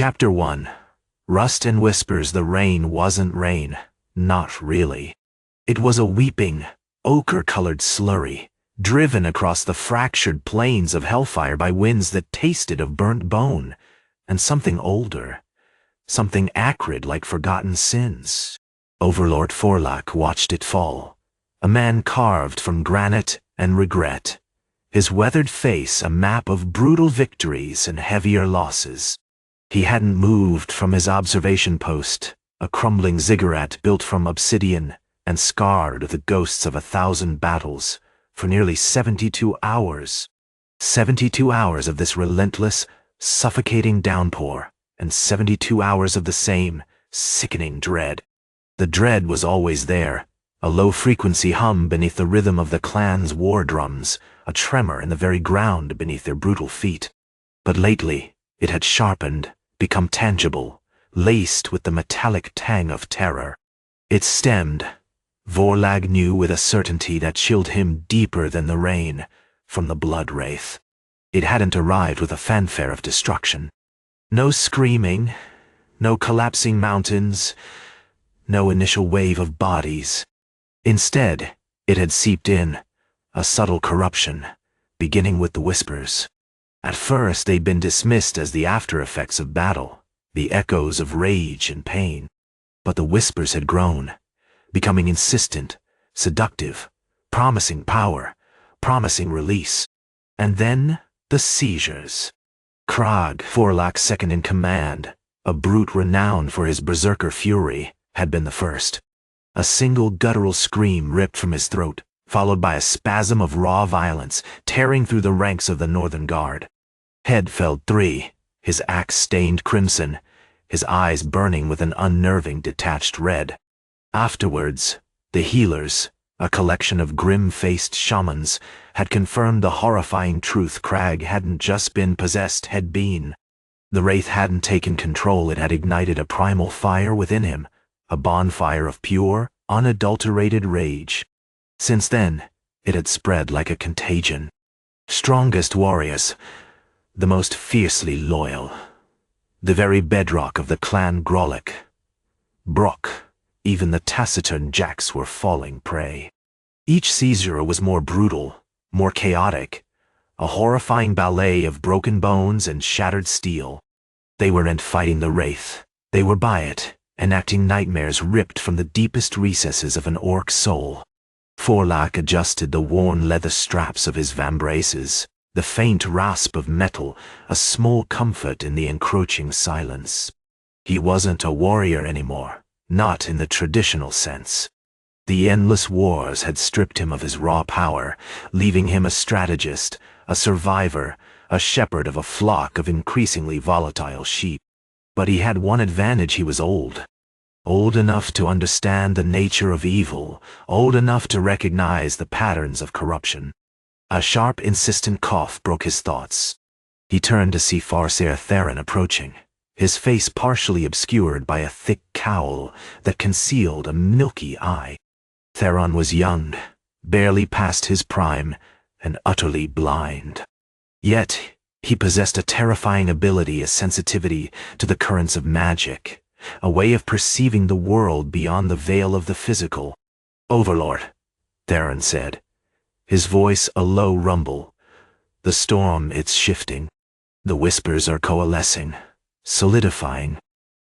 Chapter 1. Rust and Whispers. The rain wasn't rain. Not really. It was a weeping, ochre-colored slurry, driven across the fractured plains of Hellfire by winds that tasted of burnt bone, and something older, something acrid like forgotten sins. Overlord Forlak watched it fall, a man carved from granite and regret, his weathered face a map of brutal victories and heavier losses. He hadn't moved from his observation post, a crumbling ziggurat built from obsidian and scarred with the ghosts of 1,000 battles, for nearly 72 hours. 72 hours of this relentless, suffocating downpour, and 72 hours of the same sickening dread. The dread was always there, a low-frequency hum beneath the rhythm of the clan's war drums, a tremor in the very ground beneath their brutal feet. But lately, it had sharpened, become tangible, laced with the metallic tang of terror. It stemmed, Vorlag knew with a certainty that chilled him deeper than the rain, from the Blood-Wraith. It hadn't arrived with a fanfare of destruction. No screaming, no collapsing mountains, no initial wave of bodies. Instead, it had seeped in, a subtle corruption, beginning with the whispers. At first they'd been dismissed as the after-effects of battle, the echoes of rage and pain. But the whispers had grown, becoming insistent, seductive, promising power, promising release. And then the seizures. Krog, Forlak's second-in-command, a brute renowned for his berserker fury, had been the first. A single guttural scream ripped from his throat, followed by a spasm of raw violence tearing through the ranks of the Northern Guard. Head felled 3, his axe stained crimson, his eyes burning with an unnerving detached red. Afterwards, the healers, a collection of grim-faced shamans, had confirmed the horrifying truth. Krag hadn't just been possessed, had been. The Wraith hadn't taken control, it had ignited a primal fire within him, a bonfire of pure, unadulterated rage. Since then, it had spread like a contagion. Strongest warriors, the most fiercely loyal, the very bedrock of the clan Grolic, Brock, even the taciturn Jacks were falling prey. Each seizure was more brutal, more chaotic, a horrifying ballet of broken bones and shattered steel. They weren't fighting the Wraith, they were by it, enacting nightmares ripped from the deepest recesses of an orc soul. Forlak adjusted the worn leather straps of his vambraces, the faint rasp of metal, a small comfort in the encroaching silence. He wasn't a warrior anymore, not in the traditional sense. The endless wars had stripped him of his raw power, leaving him a strategist, a survivor, a shepherd of a flock of increasingly volatile sheep. But he had one advantage: he was old. Old enough to understand the nature of evil, old enough to recognize the patterns of corruption. A sharp, insistent cough broke his thoughts. He turned to see Farseer Theron approaching, his face partially obscured by a thick cowl that concealed a milky eye. Theron was young, barely past his prime, and utterly blind. Yet, he possessed a terrifying ability, a sensitivity to the currents of magic, a way of perceiving the world beyond the veil of the physical. "Overlord," Theron said, his voice a low rumble. "The storm, it's shifting. The whispers are coalescing, solidifying.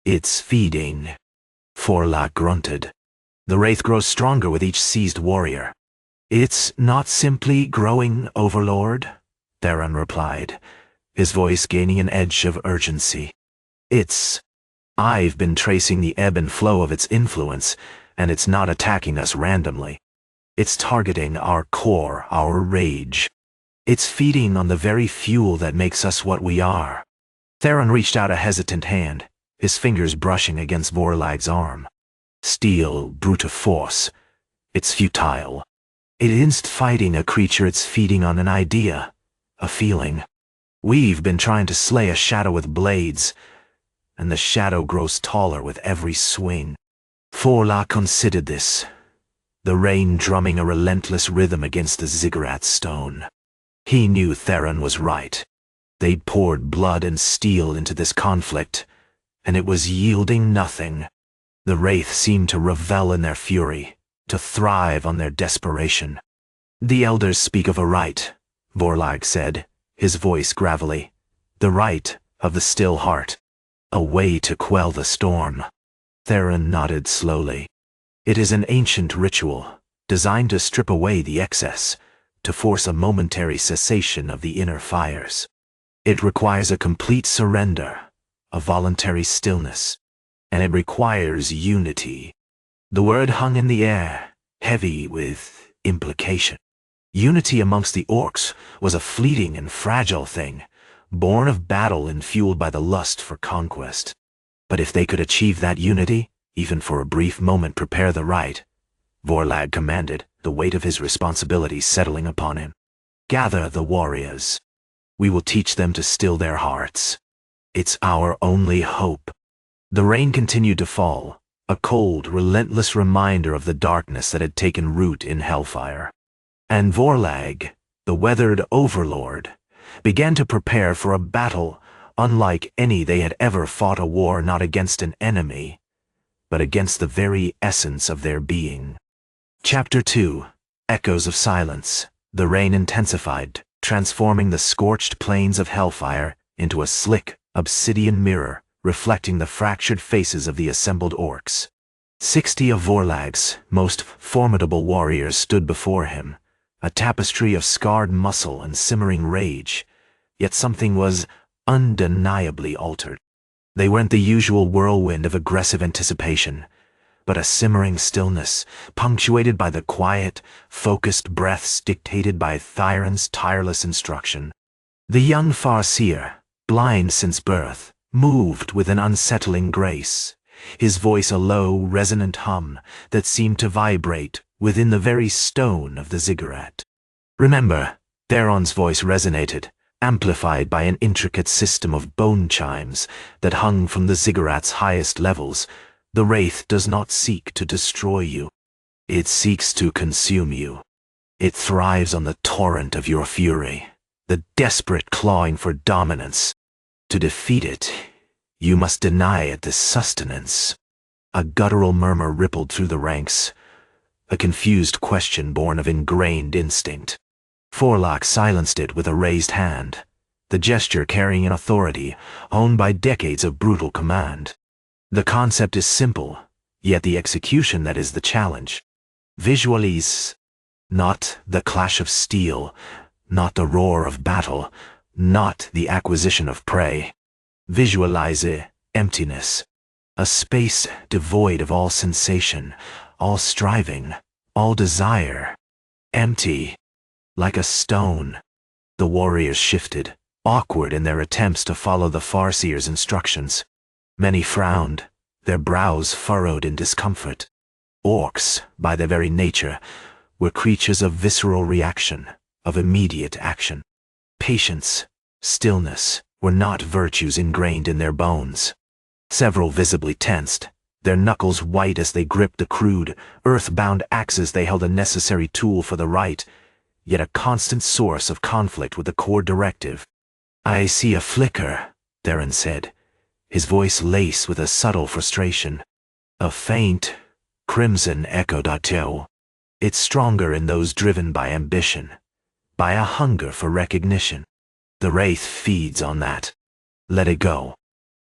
It's feeding." Forlak grunted. "The Wraith grows stronger with each seized warrior." "It's not simply growing, Overlord," Theron replied, his voice gaining an edge of urgency. I've been tracing the ebb and flow of its influence, and it's not attacking us randomly. It's targeting our core, our rage. It's feeding on the very fuel that makes us what we are." Theron reached out a hesitant hand, his fingers brushing against Vorlag's arm. "Steel, brute force. It's futile. It isn't fighting a creature, it's feeding on an idea, a feeling. We've been trying to slay a shadow with blades, and the shadow grows taller with every swing." Forlak considered this, the rain drumming a relentless rhythm against the ziggurat stone. He knew Theron was right. They'd poured blood and steel into this conflict, and it was yielding nothing. The Wraith seemed to revel in their fury, to thrive on their desperation. "The elders speak of a rite," Vorlag said, his voice gravelly. "The rite of the still heart. A way to quell the storm." Theron nodded slowly. "It is an ancient ritual, designed to strip away the excess, to force a momentary cessation of the inner fires. It requires a complete surrender, a voluntary stillness, and it requires unity." The word hung in the air, heavy with implication. Unity amongst the orcs was a fleeting and fragile thing, born of battle and fueled by the lust for conquest. But if they could achieve that unity, even for a brief moment prepare the rite, Vorlag commanded, the weight of his responsibility settling upon him. "Gather the warriors. We will teach them to still their hearts. It's our only hope." The rain continued to fall, a cold, relentless reminder of the darkness that had taken root in Hellfire. And Vorlag, the weathered overlord, began to prepare for a battle unlike any they had ever fought, a war not against an enemy, but against the very essence of their being. Chapter 2. Echoes of Silence. The rain intensified, transforming the scorched plains of Hellfire into a slick, obsidian mirror, reflecting the fractured faces of the assembled orcs. 60 of Vorlag's most formidable warriors stood before him, a tapestry of scarred muscle and simmering rage, yet something was undeniably altered. They weren't the usual whirlwind of aggressive anticipation, but a simmering stillness, punctuated by the quiet, focused breaths dictated by Theron's tireless instruction. The young Farseer, blind since birth, moved with an unsettling grace, his voice a low, resonant hum that seemed to vibrate within the very stone of the ziggurat. "Remember," Theron's voice resonated, amplified by an intricate system of bone chimes that hung from the ziggurat's highest levels, "the Wraith does not seek to destroy you. It seeks to consume you. It thrives on the torrent of your fury, the desperate clawing for dominance. To defeat it, you must deny it this sustenance." A guttural murmur rippled through the ranks, a confused question born of ingrained instinct. Vorlag silenced it with a raised hand, the gesture carrying an authority honed by decades of brutal command. "The concept is simple, yet the execution that is the challenge. Visualize not the clash of steel, not the roar of battle, not the acquisition of prey. Visualize emptiness, a space devoid of all sensation, all striving, all desire. Empty, like a stone." The warriors shifted, awkward in their attempts to follow the Farseer's instructions. Many frowned, their brows furrowed in discomfort. Orcs, by their very nature, were creatures of visceral reaction, of immediate action. Patience, stillness, were not virtues ingrained in their bones. Several visibly tensed, their knuckles white as they gripped the crude, earth-bound axes they held a necessary tool for the rite, yet a constant source of conflict with the core directive. "I see a flicker," Theron said, his voice laced with a subtle frustration. "A faint, crimson echo d'arteau. It's stronger in those driven by ambition, by a hunger for recognition. The Wraith feeds on that. Let it go."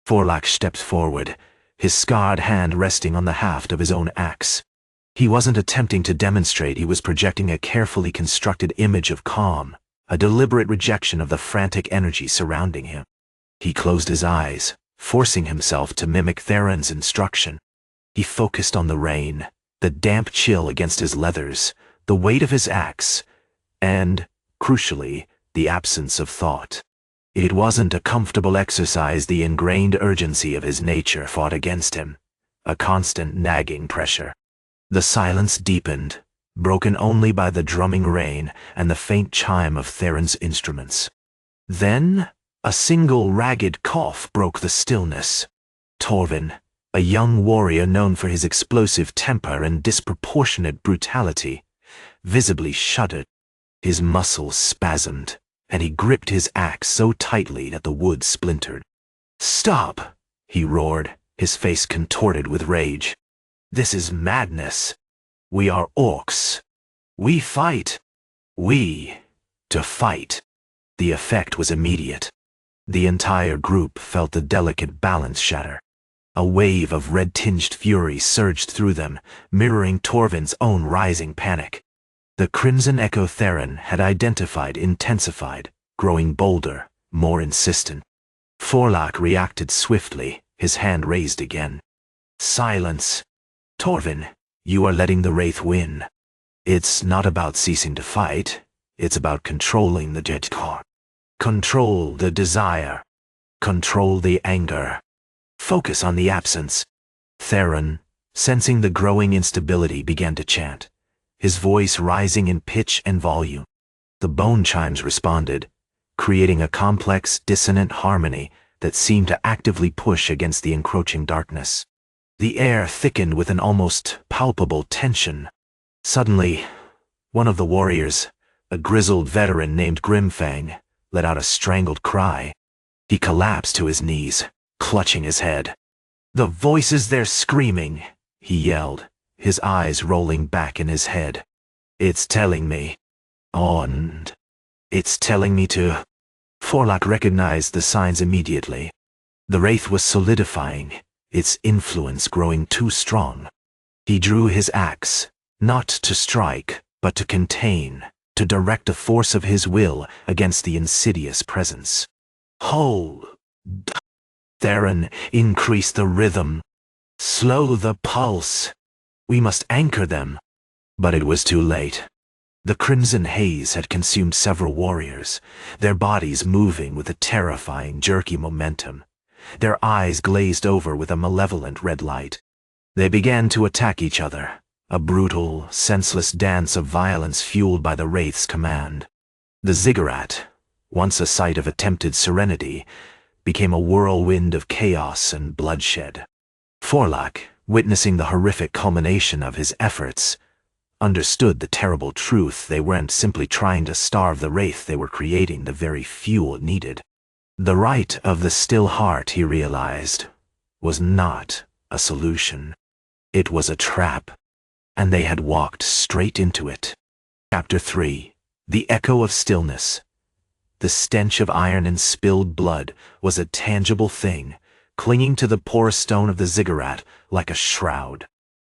Vorlag stepped forward, his scarred hand resting on the haft of his own axe. He wasn't attempting to demonstrate, he was projecting a carefully constructed image of calm, a deliberate rejection of the frantic energy surrounding him. He closed his eyes, forcing himself to mimic Theron's instruction. He focused on the rain, the damp chill against his leathers, the weight of his axe, and, crucially, the absence of thought. It wasn't a comfortable exercise. The ingrained urgency of his nature fought against him, a constant nagging pressure. The silence deepened, broken only by the drumming rain and the faint chime of Theron's instruments. Then, a single ragged cough broke the stillness. Torvin, a young warrior known for his explosive temper and disproportionate brutality, visibly shuddered. His muscles spasmed, and he gripped his axe so tightly that the wood splintered. "Stop!" he roared, his face contorted with rage. "This is madness. We are orcs. We fight. To fight." The effect was immediate. The entire group felt the delicate balance shatter. A wave of red-tinged fury surged through them, mirroring Torvin's own rising panic. The Crimson Echo Theron had intensified, growing bolder, more insistent. Forlach reacted swiftly, his hand raised again. "Silence. Torvin, you are letting the Wraith win. It's not about ceasing to fight, it's about controlling the Jetcore. Control the desire. Control the anger. Focus on the absence." Theron, sensing the growing instability, began to chant, his voice rising in pitch and volume. The bone chimes responded, creating a complex, dissonant harmony that seemed to actively push against the encroaching darkness. The air thickened with an almost palpable tension. Suddenly, one of the warriors, a grizzled veteran named Grimfang, let out a strangled cry. He collapsed to his knees, clutching his head. "The voices they're screaming," he yelled, his eyes rolling back in his head. "It's telling me. And it's telling me to..." Forlach recognized the signs immediately. The Wraith was solidifying, its influence growing too strong. He drew his axe, not to strike, but to contain, to direct a force of his will against the insidious presence. Hold. Theron, increase the rhythm. Slow the pulse. We must anchor them. But it was too late. The crimson haze had consumed several warriors, their bodies moving with a terrifying, jerky momentum. Their eyes glazed over with a malevolent red light. They began to attack each other, a brutal, senseless dance of violence fueled by the Wraith's command. The ziggurat, once a site of attempted serenity, became a whirlwind of chaos and bloodshed. Forlach, witnessing the horrific culmination of his efforts, understood the terrible truth they weren't simply trying to starve the Wraith, they were creating the very fuel it needed. The Rite of the Still Heart, he realized, was not a solution. It was a trap, and they had walked straight into it. Chapter 3. The Echo of Stillness. The stench of iron and spilled blood was a tangible thing, clinging to the porous stone of the ziggurat like a shroud.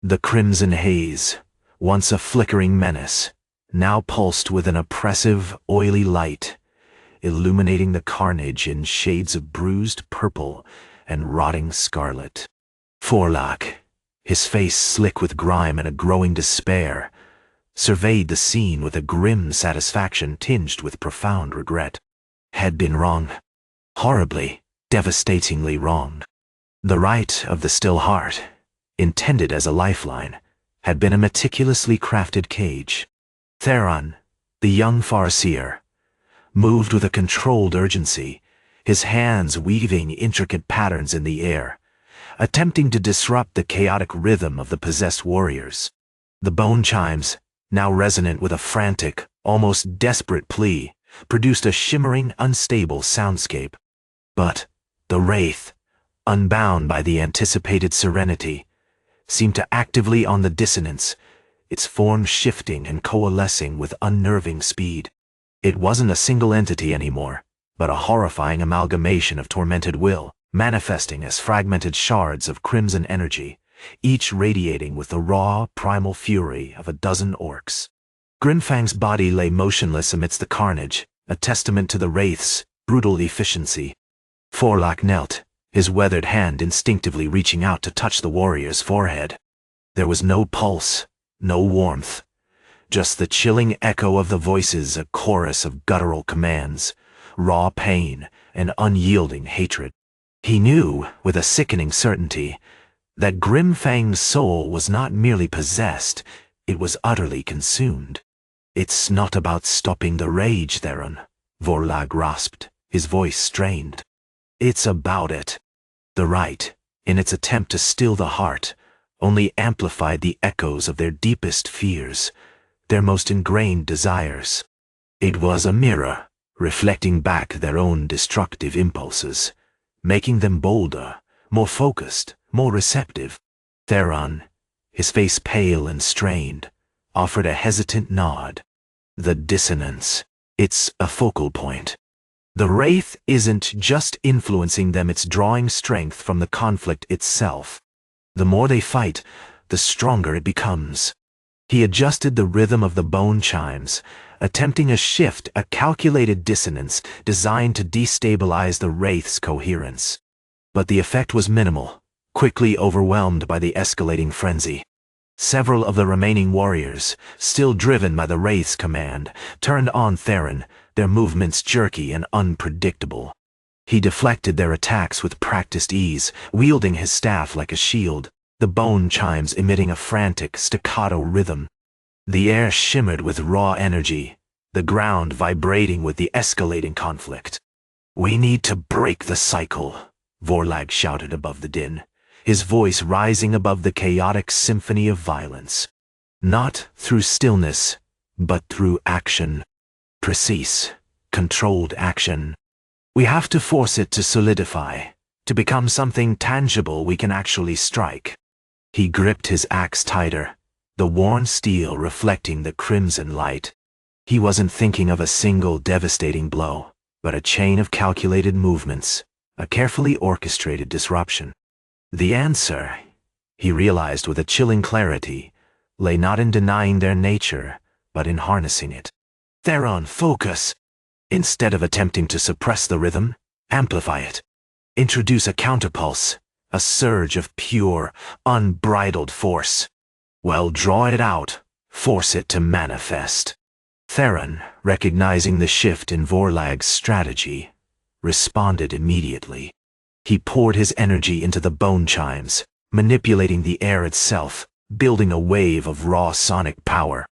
The crimson haze, once a flickering menace, now pulsed with an oppressive, oily light, illuminating the carnage in shades of bruised purple and rotting scarlet. Forlach, his face slick with grime and a growing despair, surveyed the scene with a grim satisfaction tinged with profound regret. Had been wrong. Horribly, devastatingly wrong. The Rite of the Still Heart, intended as a lifeline, had been a meticulously crafted cage. Theron, the young Farseer, moved with a controlled urgency, his hands weaving intricate patterns in the air, attempting to disrupt the chaotic rhythm of the possessed warriors. The bone chimes, now resonant with a frantic, almost desperate plea, produced a shimmering, unstable soundscape. But the Wraith, unbound by the anticipated serenity, seemed to actively on the dissonance, its form shifting and coalescing with unnerving speed. It wasn't a single entity anymore, but a horrifying amalgamation of tormented will, manifesting as fragmented shards of crimson energy, each radiating with the raw, primal fury of a dozen orcs. Grimfang's body lay motionless amidst the carnage, a testament to the Wraith's brutal efficiency. Forlach knelt, his weathered hand instinctively reaching out to touch the warrior's forehead. There was no pulse, no warmth, just the chilling echo of the voices, a chorus of guttural commands, raw pain and unyielding hatred. He knew, with a sickening certainty, that Grimfang's soul was not merely possessed, it was utterly consumed. "It's not about stopping the rage, Theron," Forlach rasped, his voice strained. "It's about it." The Rite, in its attempt to still the heart, only amplified the echoes of their deepest fears, their most ingrained desires. It was a mirror, reflecting back their own destructive impulses, making them bolder, more focused, more receptive. Theron, his face pale and strained, offered a hesitant nod. The dissonance. It's a focal point. The Wraith isn't just influencing them, it's drawing strength from the conflict itself. The more they fight, the stronger it becomes. He adjusted the rhythm of the bone chimes, attempting a shift, a calculated dissonance designed to destabilize the Wraith's coherence. But the effect was minimal, quickly overwhelmed by the escalating frenzy. Several of the remaining warriors, still driven by the Wraith's command, turned on Theron, their movements jerky and unpredictable. He deflected their attacks with practiced ease, wielding his staff like a shield, the bone chimes emitting a frantic, staccato rhythm. The air shimmered with raw energy, the ground vibrating with the escalating conflict. "We need to break the cycle," Vorlag shouted above the din, his voice rising above the chaotic symphony of violence. Not through stillness, but through action. Precise, controlled action. We have to force it to solidify, to become something tangible we can actually strike. He gripped his axe tighter, the worn steel reflecting the crimson light. He wasn't thinking of a single devastating blow, but a chain of calculated movements, a carefully orchestrated disruption. The answer, he realized with a chilling clarity, lay not in denying their nature, but in harnessing it. Theron, focus! Instead of attempting to suppress the rhythm, amplify it. Introduce a counterpulse, a surge of pure, unbridled force. Well, draw it out, force it to manifest. Theron, recognizing the shift in Vorlag's strategy, responded immediately. He poured his energy into the bone chimes, manipulating the air itself, building a wave of raw sonic power.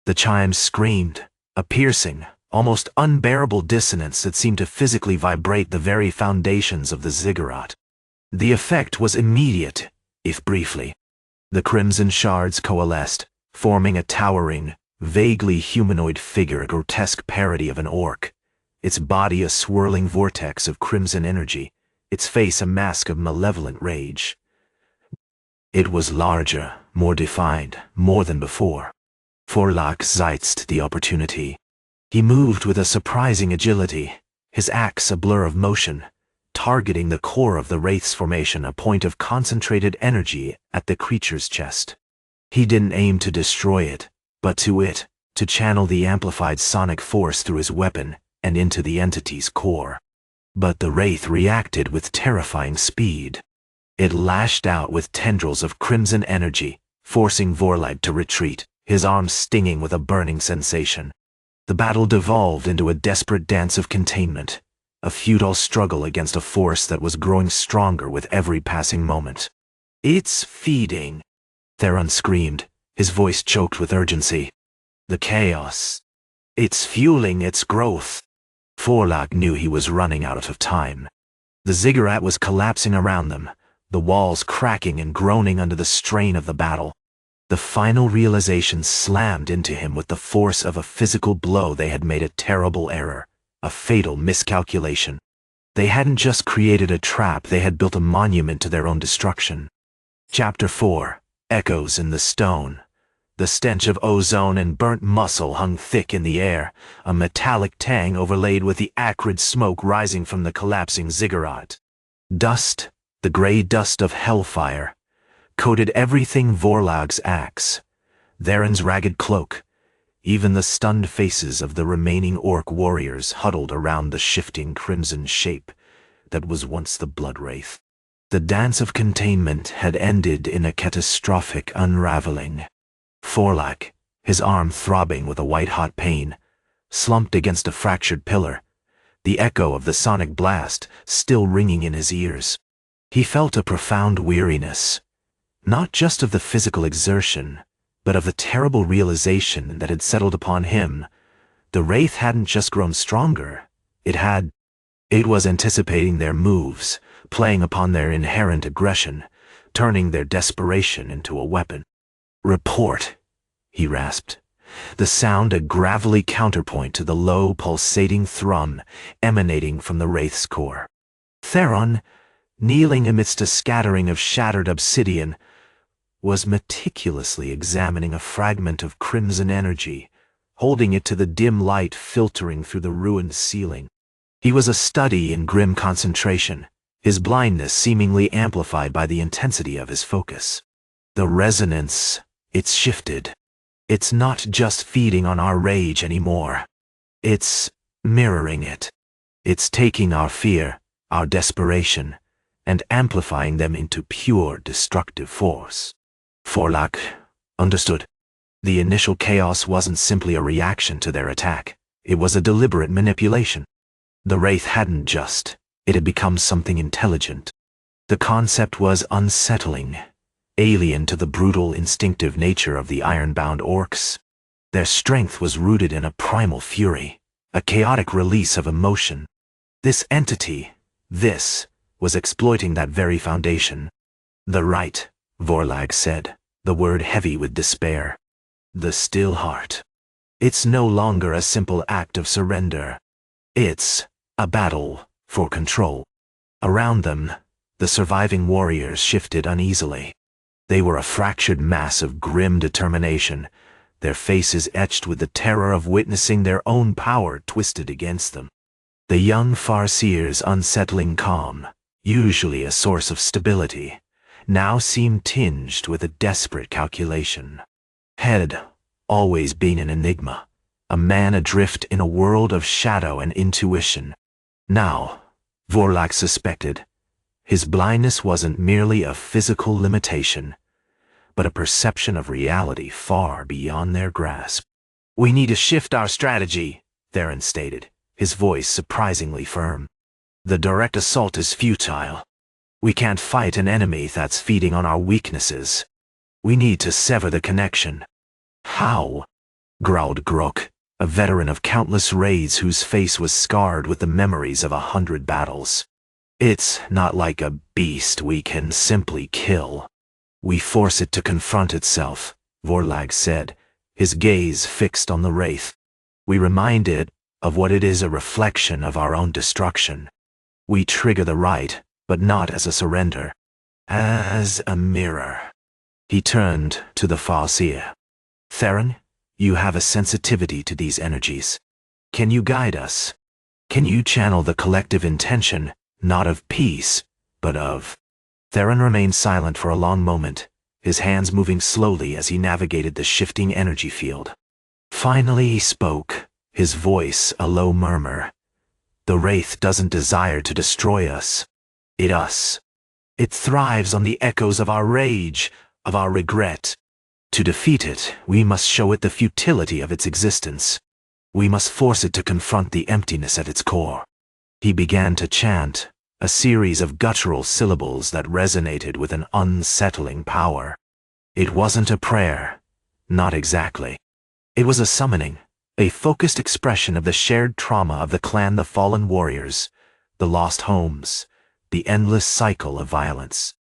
The chimes screamed, a piercing, almost unbearable dissonance that seemed to physically vibrate the very foundations of the ziggurat. The effect was immediate, if briefly. The crimson shards coalesced, forming a towering, vaguely humanoid figure, a grotesque parody of an orc, its body a swirling vortex of crimson energy, its face a mask of malevolent rage. It was larger, more defined, more than before. Vorlag seized the opportunity. He moved with a surprising agility, his axe a blur of motion, targeting the core of the Wraith's formation, a point of concentrated energy at the creature's chest. He didn't aim to destroy it, but to channel the amplified sonic force through his weapon and into the entity's core. But the Wraith reacted with terrifying speed. It lashed out with tendrils of crimson energy, forcing Vorlag to retreat, his arms stinging with a burning sensation. The battle devolved into a desperate dance of containment, a futile struggle against a force that was growing stronger with every passing moment. "It's feeding," Theron screamed, his voice choked with urgency. "The chaos. It's fueling its growth." Vorlag knew he was running out of time. The ziggurat was collapsing around them, the walls cracking and groaning under the strain of the battle. The final realization slammed into him with the force of a physical blow. They had made a terrible error, a fatal miscalculation. They hadn't just created a trap, they had built a monument to their own destruction. Chapter 4. Echoes in the Stone. The stench of ozone and burnt muscle hung thick in the air, a metallic tang overlaid with the acrid smoke rising from the collapsing ziggurat. Dust, the gray dust of Hellfire, coated everything Vorlag's axe, Theron's ragged cloak, even the stunned faces of the remaining orc warriors huddled around the shifting crimson shape that was once the Blood-Wraith. The dance of containment had ended in a catastrophic unraveling. Vorlag, his arm throbbing with a white-hot pain, slumped against a fractured pillar, the echo of the sonic blast still ringing in his ears. He felt a profound weariness, not just of the physical exertion, but of the terrible realization that had settled upon him. The Wraith hadn't just grown stronger, it was anticipating their moves, playing upon their inherent aggression, turning their desperation into a weapon. "Report," he rasped, the sound a gravelly counterpoint to the low, pulsating thrum emanating from the Wraith's core. "Theron, kneeling amidst a scattering of shattered obsidian, was meticulously examining a fragment of crimson energy, holding it to the dim light filtering through the ruined ceiling. He was a study in grim concentration, his blindness seemingly amplified by the intensity of his focus. The resonance, it's shifted. It's not just feeding on our rage anymore. It's mirroring it. It's taking our fear, our desperation, and amplifying them into pure destructive force. Forlak understood. The initial chaos wasn't simply a reaction to their attack. It was a deliberate manipulation. The Wraith hadn't just. It had become something intelligent. The concept was unsettling, alien to the brutal, instinctive nature of the Iron-Bound Orcs. Their strength was rooted in a primal fury, a chaotic release of emotion. This entity, was exploiting that very foundation. The Rite, Vorlag said, the word heavy with despair. The still heart. It's no longer a simple act of surrender. It's a battle for control. Around them, the surviving warriors shifted uneasily. They were a fractured mass of grim determination, their faces etched with the terror of witnessing their own power twisted against them. The young Farseer's unsettling calm, usually a source of stability, now seemed tinged with a desperate calculation. Had always been an enigma, a man adrift in a world of shadow and intuition. Now, Vorlak suspected, his blindness wasn't merely a physical limitation, but a perception of reality far beyond their grasp. "We need to shift our strategy," Theron stated, his voice surprisingly firm. "The direct assault is futile. We can't fight an enemy that's feeding on our weaknesses. We need to sever the connection." "How?" growled Grok, a veteran of countless raids whose face was scarred with the memories of 100 battles. "It's not like a beast we can simply kill. We force it to confront itself," Vorlag said, his gaze fixed on the Wraith. "We remind it of what it is, a reflection of our own destruction. We trigger the Rite, but not as a surrender. As a mirror." He turned to the Farseer. "Theron, you have a sensitivity to these energies. Can you guide us? Can you channel the collective intention, not of peace, but of—" Theron remained silent for a long moment, his hands moving slowly as he navigated the shifting energy field. Finally he spoke, his voice a low murmur. "The Wraith doesn't desire to destroy us. It thrives on the echoes of our rage, of our regret. To defeat it, we must show it the futility of its existence. We must force it to confront the emptiness at its core." He began to chant, a series of guttural syllables that resonated with an unsettling power. It wasn't a prayer, not exactly. It was a summoning, a focused expression of the shared trauma of the clan, the fallen warriors, the lost homes, the endless cycle of violence.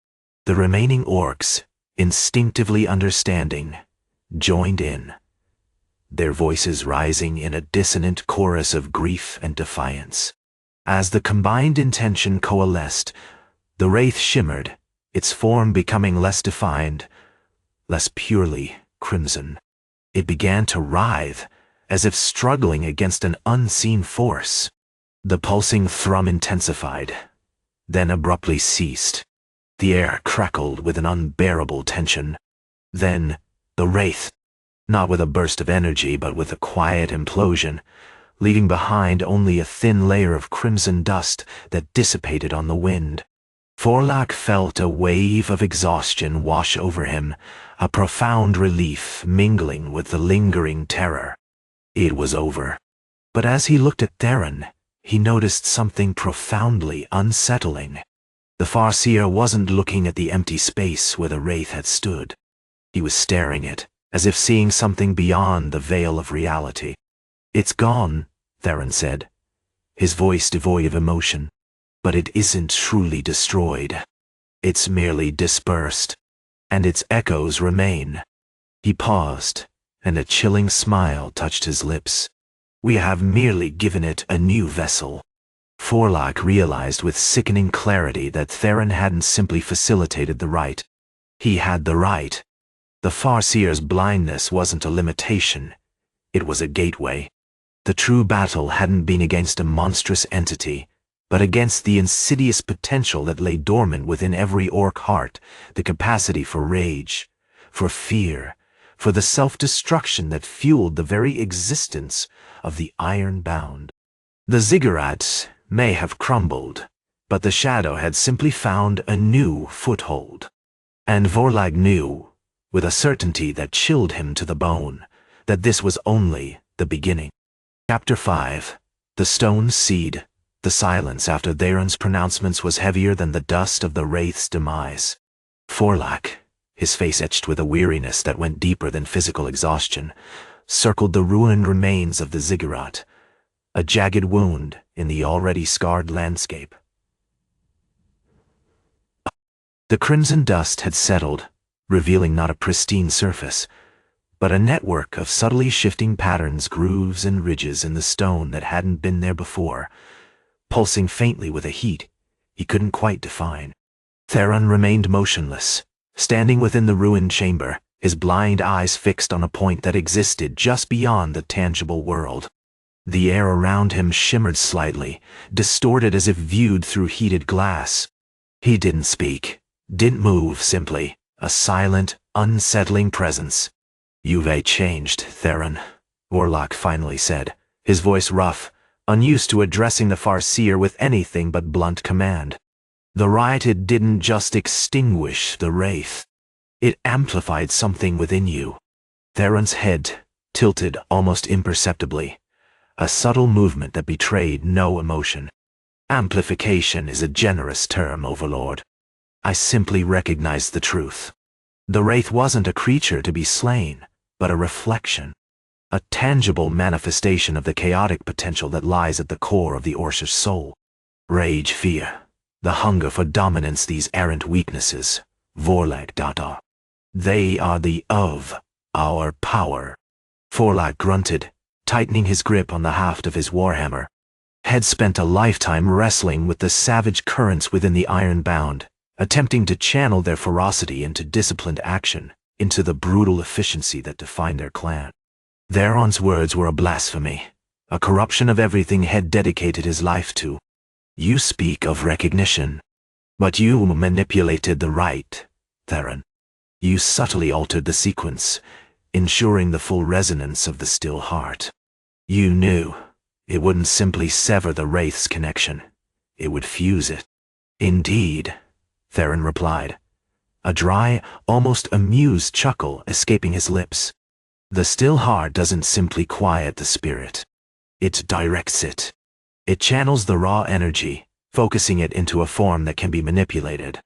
The remaining orcs, instinctively understanding, joined in, their voices rising in a dissonant chorus of grief and defiance. As the combined intention coalesced, the Wraith shimmered, its form becoming less defined, less purely crimson. It began to writhe, as if struggling against an unseen force. The pulsing thrum intensified, then abruptly ceased. The air crackled with an unbearable tension. Then, the Wraith, not with a burst of energy but with a quiet implosion, leaving behind only a thin layer of crimson dust that dissipated on the wind. Forlak felt a wave of exhaustion wash over him, a profound relief mingling with the lingering terror. It was over. But as he looked at Theron, he noticed something profoundly unsettling. The Farseer wasn't looking at the empty space where the Wraith had stood. He was staring at it, as if seeing something beyond the veil of reality. "It's gone," Theron said, his voice devoid of emotion. "But it isn't truly destroyed. It's merely dispersed, and its echoes remain." He paused, and a chilling smile touched his lips. "We have merely given it a new vessel." Forlock realized with sickening clarity that Theron hadn't simply facilitated the Rite. He had the right. The Farseer's blindness wasn't a limitation. It was a gateway. The true battle hadn't been against a monstrous entity, but against the insidious potential that lay dormant within every orc heart, the capacity for rage, for fear, for the self-destruction that fueled the very existence of the Iron-Bound. The ziggurats may have crumbled, but the shadow had simply found a new foothold. And Vorlag knew, with a certainty that chilled him to the bone, that this was only the beginning. Chapter 5. The Stone Seed. The silence after Theron's pronouncements was heavier than the dust of the Wraith's demise. Forlock, his face etched with a weariness that went deeper than physical exhaustion, circled the ruined remains of the ziggurat, a jagged wound in the already scarred landscape. The crimson dust had settled, revealing not a pristine surface, but a network of subtly shifting patterns, grooves, and ridges in the stone that hadn't been there before, pulsing faintly with a heat he couldn't quite define. Theron remained motionless, standing within the ruined chamber, his blind eyes fixed on a point that existed just beyond the tangible world. The air around him shimmered slightly, distorted as if viewed through heated glass. He didn't speak, didn't move, simply a silent, unsettling presence. "You've changed, Theron," Vorlock finally said, his voice rough, unused to addressing the Farseer with anything but blunt command. The Rite didn't just extinguish the Wraith. It amplified something within you. Theron's head tilted almost imperceptibly, a subtle movement that betrayed no emotion. "Amplification is a generous term, Overlord. I simply recognized the truth. The Wraith wasn't a creature to be slain, but a reflection, a tangible manifestation of the chaotic potential that lies at the core of the Orcish soul. Rage, fear, the hunger for dominance, these errant weaknesses, Vorlag Dada. They are the of our power." Forlock grunted, tightening his grip on the haft of his warhammer. Had spent a lifetime wrestling with the savage currents within the Iron-Bound, attempting to channel their ferocity into disciplined action, into the brutal efficiency that defined their clan. Theron's words were a blasphemy, a corruption of everything he had dedicated his life to. "You speak of recognition, but you manipulated the Rite, Theron. You subtly altered the sequence, ensuring the full resonance of the still heart. You knew it wouldn't simply sever the Wraith's connection, it would fuse it." "Indeed," Theron replied, a dry, almost amused chuckle escaping his lips. "The still heart doesn't simply quiet the spirit. It directs it. It channels the raw energy, focusing it into a form that can be manipulated.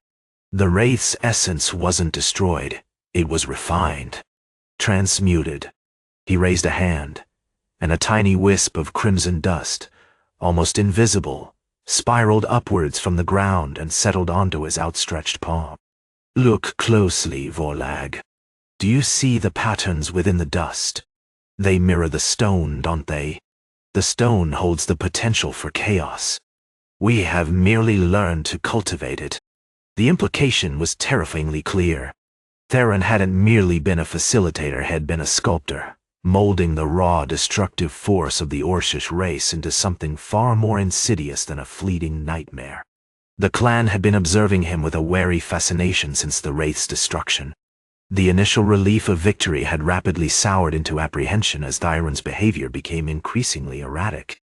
The Wraith's essence wasn't destroyed, it was refined, transmuted." He raised a hand, and a tiny wisp of crimson dust, almost invisible, spiraled upwards from the ground and settled onto his outstretched palm. "Look closely, Vorlag. Do you see the patterns within the dust? They mirror the stone, don't they? The stone holds the potential for chaos. We have merely learned to cultivate it." The implication was terrifyingly clear. Theron hadn't merely been a facilitator, had been a sculptor, molding the raw, destructive force of the Orcish race into something far more insidious than a fleeting nightmare. The clan had been observing him with a wary fascination since the Wraith's destruction. The initial relief of victory had rapidly soured into apprehension as Theron's behavior became increasingly erratic.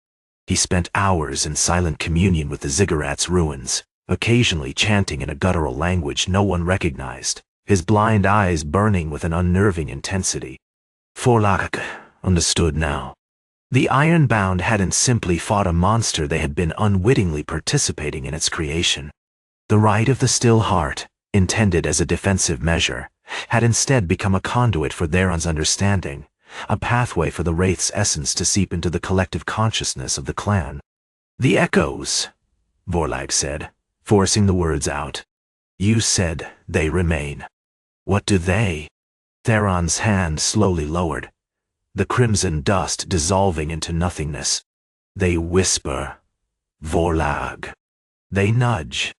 He spent hours in silent communion with the ziggurat's ruins, occasionally chanting in a guttural language no one recognized, his blind eyes burning with an unnerving intensity. Forlock understood now. The Iron-Bound hadn't simply fought a monster, they had been unwittingly participating in its creation. The Rite of the Still Heart, intended as a defensive measure, had instead become a conduit for Theron's understanding, a pathway for the Wraith's essence to seep into the collective consciousness of the clan. "The echoes," Vorlag said, forcing the words out. "You said they remain. What do they?" Theron's hand slowly lowered, the crimson dust dissolving into nothingness. "They whisper," Vorlag. They nudge.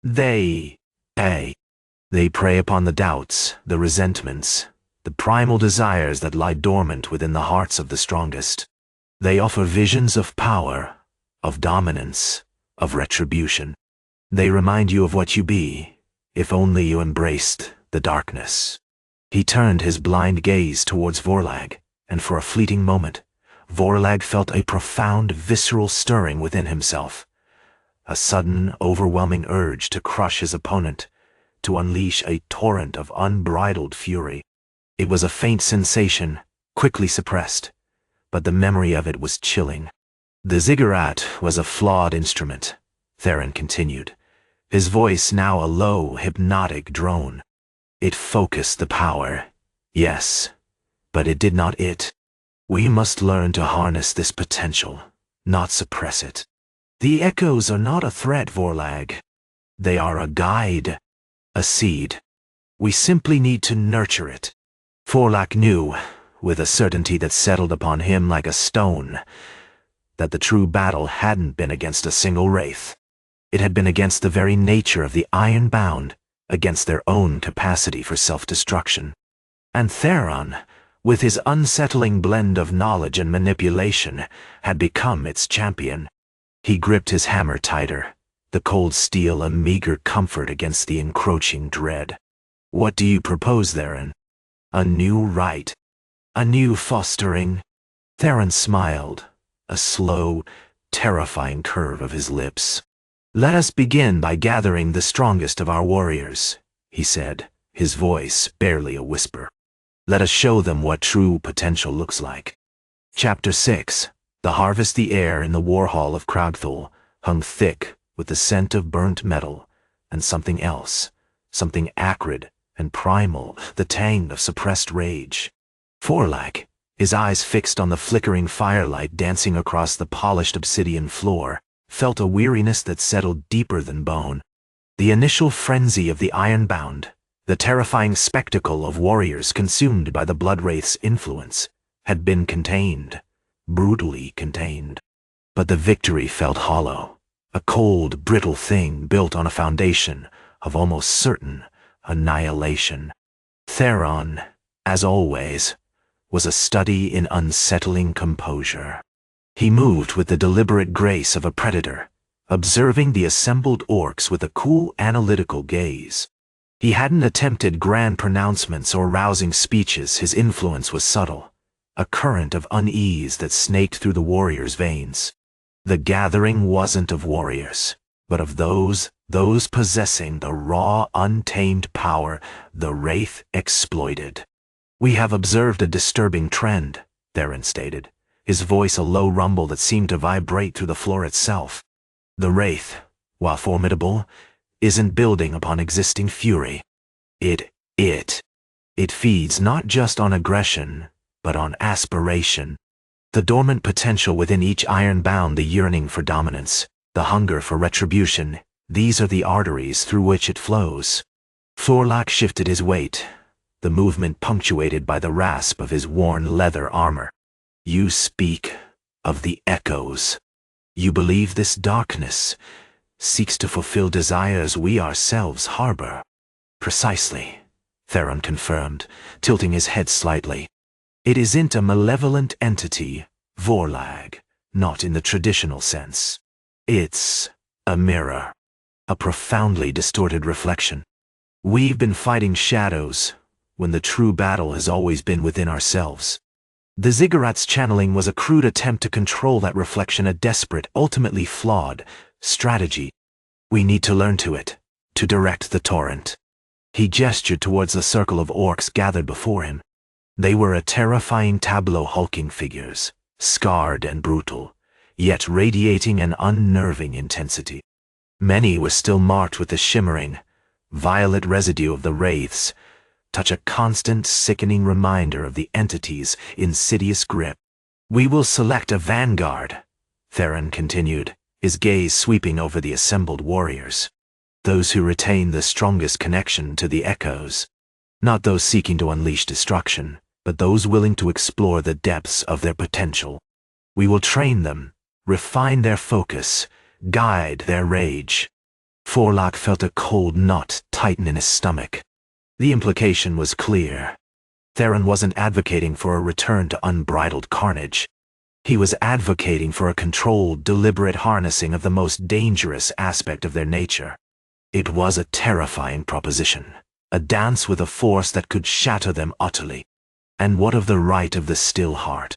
They pay. They prey upon the doubts, the resentments, the primal desires that lie dormant within the hearts of the strongest. They offer visions of power, of dominance, of retribution. They remind you of what you be, if only you embraced the darkness. He turned his blind gaze towards Vorlag, and for a fleeting moment, Vorlag felt a profound visceral stirring within himself. A sudden, overwhelming urge to crush his opponent, to unleash a torrent of unbridled fury. It was a faint sensation, quickly suppressed, but the memory of it was chilling. The ziggurat was a flawed instrument, Theron continued, his voice now a low, hypnotic drone. It focused the power, yes, but it did not it. We must learn to harness this potential, not suppress it. The echoes are not a threat, Vorlag. They are a guide, a seed. We simply need to nurture it. Vorlag knew, with a certainty that settled upon him like a stone, that the true battle hadn't been against a single wraith. It had been against the very nature of the Iron-Bound, against their own capacity for self-destruction. And Theron, with his unsettling blend of knowledge and manipulation, had become its champion. He gripped his hammer tighter, the cold steel a meager comfort against the encroaching dread. What do you propose, Theron? A new Rite? A new fostering? Theron smiled, a slow, terrifying curve of his lips. Let us begin by gathering the strongest of our warriors, he said, his voice barely a whisper. Let us show them what true potential looks like. Chapter 6. The harvest. The air in the war hall of Cragthul hung thick with the scent of burnt metal and something else, something acrid and primal, the tang of suppressed rage. Vorlag, his eyes fixed on the flickering firelight dancing across the polished obsidian floor, felt a weariness that settled deeper than bone. The initial frenzy of the Iron-Bound, the terrifying spectacle of warriors consumed by the Blood-Wraith's influence, had been contained, brutally contained. But the victory felt hollow, a cold, brittle thing built on a foundation of almost certain annihilation. Theron, as always, was a study in unsettling composure. He moved with the deliberate grace of a predator, observing the assembled orcs with a cool, analytical gaze. He hadn't attempted grand pronouncements or rousing speeches. His influence was subtle, a current of unease that snaked through the warriors' veins. The gathering wasn't of warriors, but of those possessing the raw, untamed power the Wraith exploited. We have observed a disturbing trend, Theron stated, his voice a low rumble that seemed to vibrate through the floor itself. The Wraith, while formidable, isn't building upon existing fury. It feeds not just on aggression, but on aspiration. The dormant potential within each Iron-Bound, the yearning for dominance, the hunger for retribution, these are the arteries through which it flows. Vorlag shifted his weight, the movement punctuated by the rasp of his worn leather armor. You speak of the echoes. You believe this darkness seeks to fulfill desires we ourselves harbor. Precisely, Theron confirmed, tilting his head slightly. It isn't a malevolent entity, Vorlag, not in the traditional sense. It's a mirror, a profoundly distorted reflection. We've been fighting shadows when the true battle has always been within ourselves. The ziggurat's channeling was a crude attempt to control that reflection, a desperate, ultimately flawed strategy. We need to learn to direct the torrent. He gestured towards the circle of orcs gathered before him. They were a terrifying tableau, hulking figures, scarred and brutal, yet radiating an unnerving intensity. Many were still marked with the shimmering, violet residue of the wraiths, a constant, sickening reminder of the entity's insidious grip. We will select a vanguard, Theron continued, his gaze sweeping over the assembled warriors. Those who retain the strongest connection to the echoes. Not those seeking to unleash destruction, but those willing to explore the depths of their potential. We will train them, refine their focus, guide their rage. Forlock felt a cold knot tighten in his stomach. The implication was clear. Theron wasn't advocating for a return to unbridled carnage. He was advocating for a controlled, deliberate harnessing of the most dangerous aspect of their nature. It was a terrifying proposition, a dance with a force that could shatter them utterly. And what of the Rite of the Still Heart?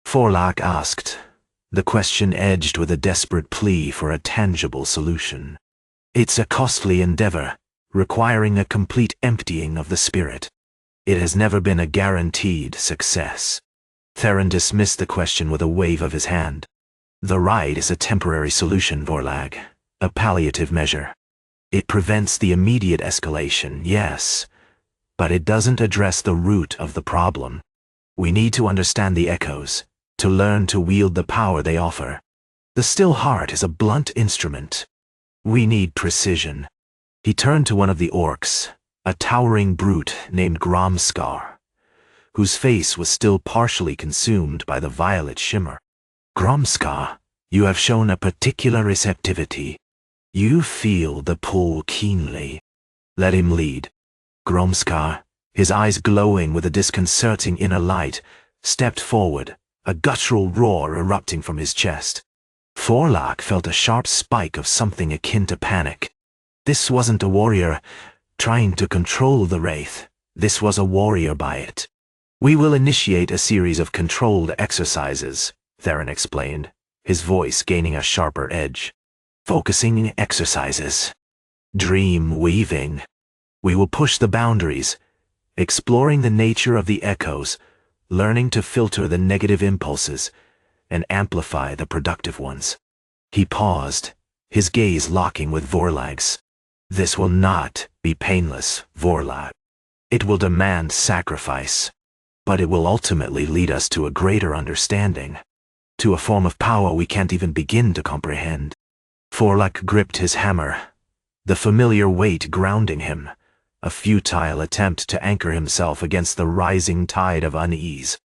Forlock asked, the question edged with a desperate plea for a tangible solution. It's a costly endeavor, requiring a complete emptying of the spirit. It has never been a guaranteed success. Theron dismissed the question with a wave of his hand. The Rite is a temporary solution, Vorlag, a palliative measure. It prevents the immediate escalation, yes, but it doesn't address the root of the problem. We need to understand the echoes, to learn to wield the power they offer. The Still Heart is a blunt instrument. We need precision. He turned to one of the orcs, a towering brute named Gromskar, whose face was still partially consumed by the violet shimmer. Gromskar, you have shown a particular receptivity. You feel the pull keenly. Let him lead. Gromskar, his eyes glowing with a disconcerting inner light, stepped forward, a guttural roar erupting from his chest. Forlock felt a sharp spike of something akin to panic. This wasn't a warrior trying to control the Wraith. This was a warrior by it. We will initiate a series of controlled exercises, Theron explained, his voice gaining a sharper edge. Focusing exercises. Dream weaving. We will push the boundaries, exploring the nature of the echoes, learning to filter the negative impulses, and amplify the productive ones. He paused, his gaze locking with Vorlag's. This will not be painless, Vorlag. It will demand sacrifice, but it will ultimately lead us to a greater understanding, to a form of power we can't even begin to comprehend. Forlock gripped his hammer, the familiar weight grounding him, a futile attempt to anchor himself against the rising tide of unease.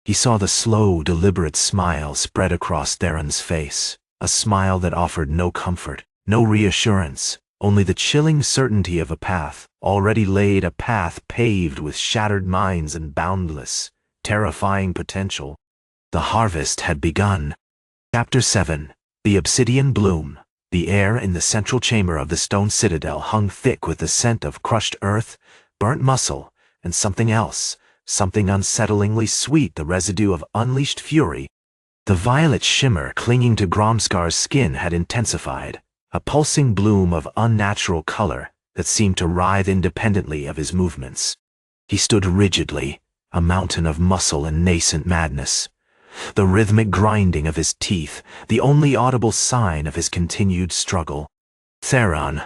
He saw the slow, deliberate smile spread across Theron's face, a smile that offered no comfort, no reassurance, only the chilling certainty of a path already laid, a path paved with shattered minds and boundless, terrifying potential. The harvest had begun. Chapter 7. The Obsidian Bloom. The air in the central chamber of the stone citadel hung thick with the scent of crushed earth, burnt muscle, and something else, something unsettlingly sweet, the residue of unleashed fury. The violet shimmer clinging to Gromskar's skin had intensified, a pulsing bloom of unnatural color that seemed to writhe independently of his movements. He stood rigidly, a mountain of muscle and nascent madness. The rhythmic grinding of his teeth, the only audible sign of his continued struggle. Theron,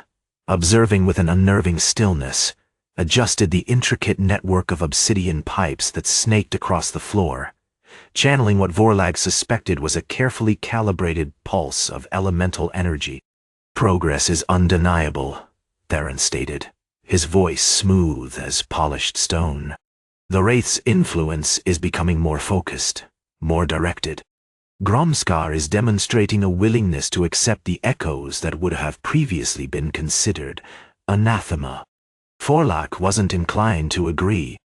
observing with an unnerving stillness, adjusted the intricate network of obsidian pipes that snaked across the floor, channeling what Vorlag suspected was a carefully calibrated pulse of elemental energy. Progress is undeniable, Theron stated, his voice smooth as polished stone. The Wraith's influence is becoming more focused, more directed. Gromskar is demonstrating a willingness to accept the echoes that would have previously been considered anathema. Forlock wasn't inclined to agree.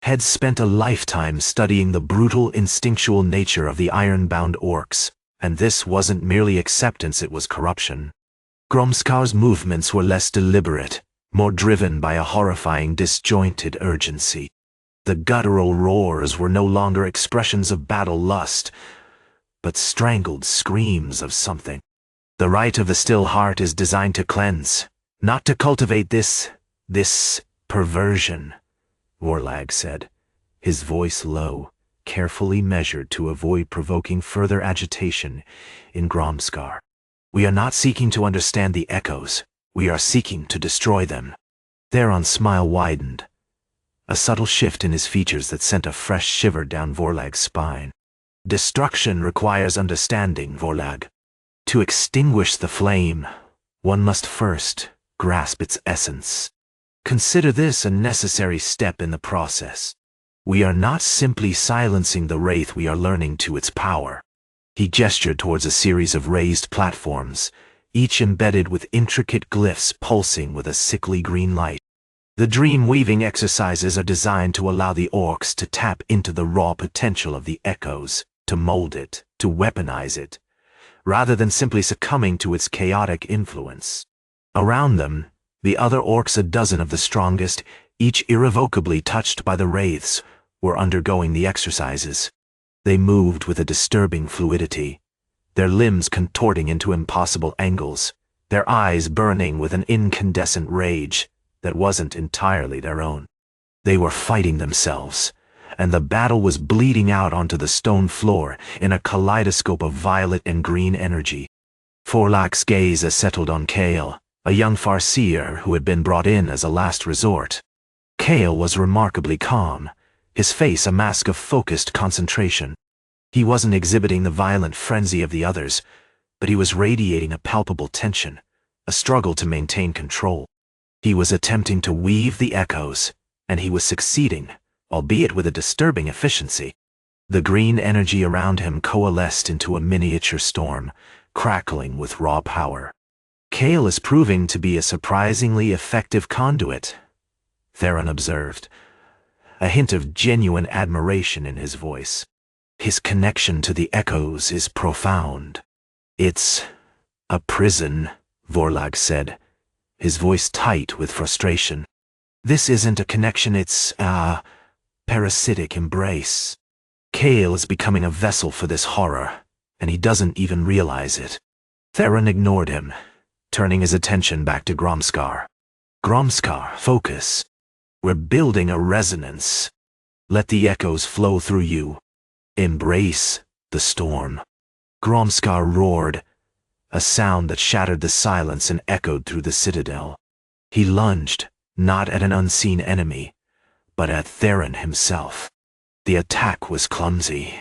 Had spent a lifetime studying the brutal, instinctual nature of the Iron-Bound Orcs, and this wasn't merely acceptance, it was corruption. Gromskar's movements were less deliberate, more driven by a horrifying, disjointed urgency. The guttural roars were no longer expressions of battle lust, but strangled screams of something. The Rite of the Still Heart is designed to cleanse, not to cultivate this perversion, Vorlag said, his voice low, carefully measured to avoid provoking further agitation in Gromskar. We are not seeking to understand the echoes, we are seeking to destroy them. Theron's smile widened, a subtle shift in his features that sent a fresh shiver down Vorlag's spine. Destruction requires understanding, Vorlag. To extinguish the flame, one must first grasp its essence. Consider this a necessary step in the process. We are not simply silencing the Wraith, we are learning to its power. He gestured towards a series of raised platforms, each embedded with intricate glyphs pulsing with a sickly green light. The dream-weaving exercises are designed to allow the orcs to tap into the raw potential of the echoes, to mold it, to weaponize it, rather than simply succumbing to its chaotic influence. Around them, the other orcs, a dozen of the strongest, each irrevocably touched by the wraiths, were undergoing the exercises. They moved with a disturbing fluidity, their limbs contorting into impossible angles, their eyes burning with an incandescent rage that wasn't entirely their own. They were fighting themselves, and the battle was bleeding out onto the stone floor in a kaleidoscope of violet and green energy. Forlak's gaze settled on Kale, a young Farseer who had been brought in as a last resort. Kale was remarkably calm, his face a mask of focused concentration. He wasn't exhibiting the violent frenzy of the others, but he was radiating a palpable tension, a struggle to maintain control. He was attempting to weave the echoes, and he was succeeding, albeit with a disturbing efficiency. The green energy around him coalesced into a miniature storm, crackling with raw power. Kale is proving to be a surprisingly effective conduit, Theron observed, a hint of genuine admiration in his voice. His connection to the echoes is profound. It's a prison, Vorlag said, his voice tight with frustration. This isn't a connection, it's a parasitic embrace. Kale is becoming a vessel for this horror, and he doesn't even realize it. Theron ignored him, turning his attention back to Gromskar. Gromskar, focus. We're building a resonance. Let the echoes flow through you. Embrace the storm. Gromskar roared, a sound that shattered the silence and echoed through the citadel. He lunged, not at an unseen enemy, but at Theron himself. The attack was clumsy,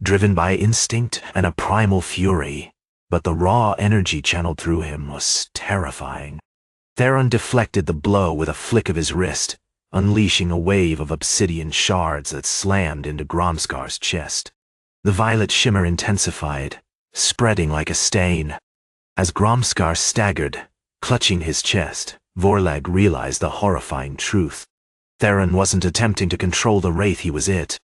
driven by instinct and a primal fury, but the raw energy channeled through him was terrifying. Theron deflected the blow with a flick of his wrist, unleashing a wave of obsidian shards that slammed into Gromskar's chest. The violet shimmer intensified, spreading like a stain. As Gromskar staggered, clutching his chest, Vorlag realized the horrifying truth. Theron wasn't attempting to control the wraith, he was it.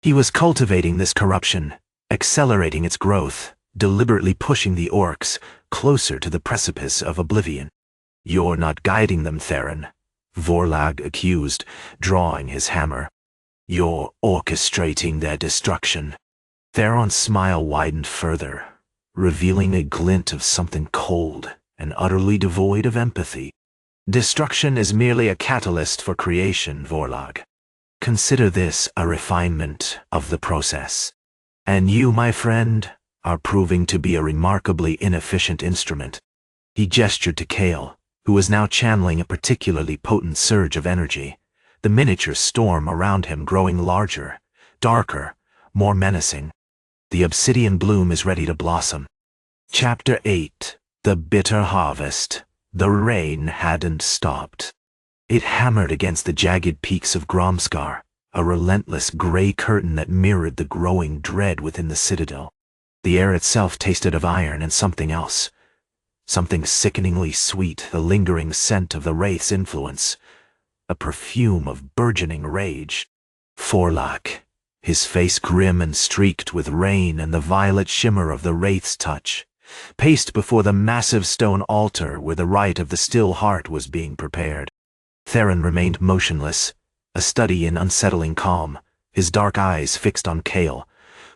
He was cultivating this corruption, accelerating its growth, deliberately pushing the orcs closer to the precipice of oblivion. You're not guiding them, Theron, Vorlag accused, drawing his hammer. You're orchestrating their destruction. Theron's smile widened further, revealing a glint of something cold and utterly devoid of empathy. Destruction is merely a catalyst for creation, Vorlag. Consider this a refinement of the process. And you, my friend, are proving to be a remarkably inefficient instrument. He gestured to Kale, who was now channeling a particularly potent surge of energy, the miniature storm around him growing larger, darker, more menacing. The obsidian bloom is ready to blossom. Chapter 8. The Bitter Harvest. The rain hadn't stopped. It hammered against the jagged peaks of Gromskar, a relentless gray curtain that mirrored the growing dread within the citadel. The air itself tasted of iron and something else. Something sickeningly sweet, the lingering scent of the wraith's influence. A perfume of burgeoning rage. Forlak, his face grim and streaked with rain and the violet shimmer of the wraith's touch, paced before the massive stone altar where the rite of the still heart was being prepared. Theron remained motionless, a study in unsettling calm, his dark eyes fixed on Kale,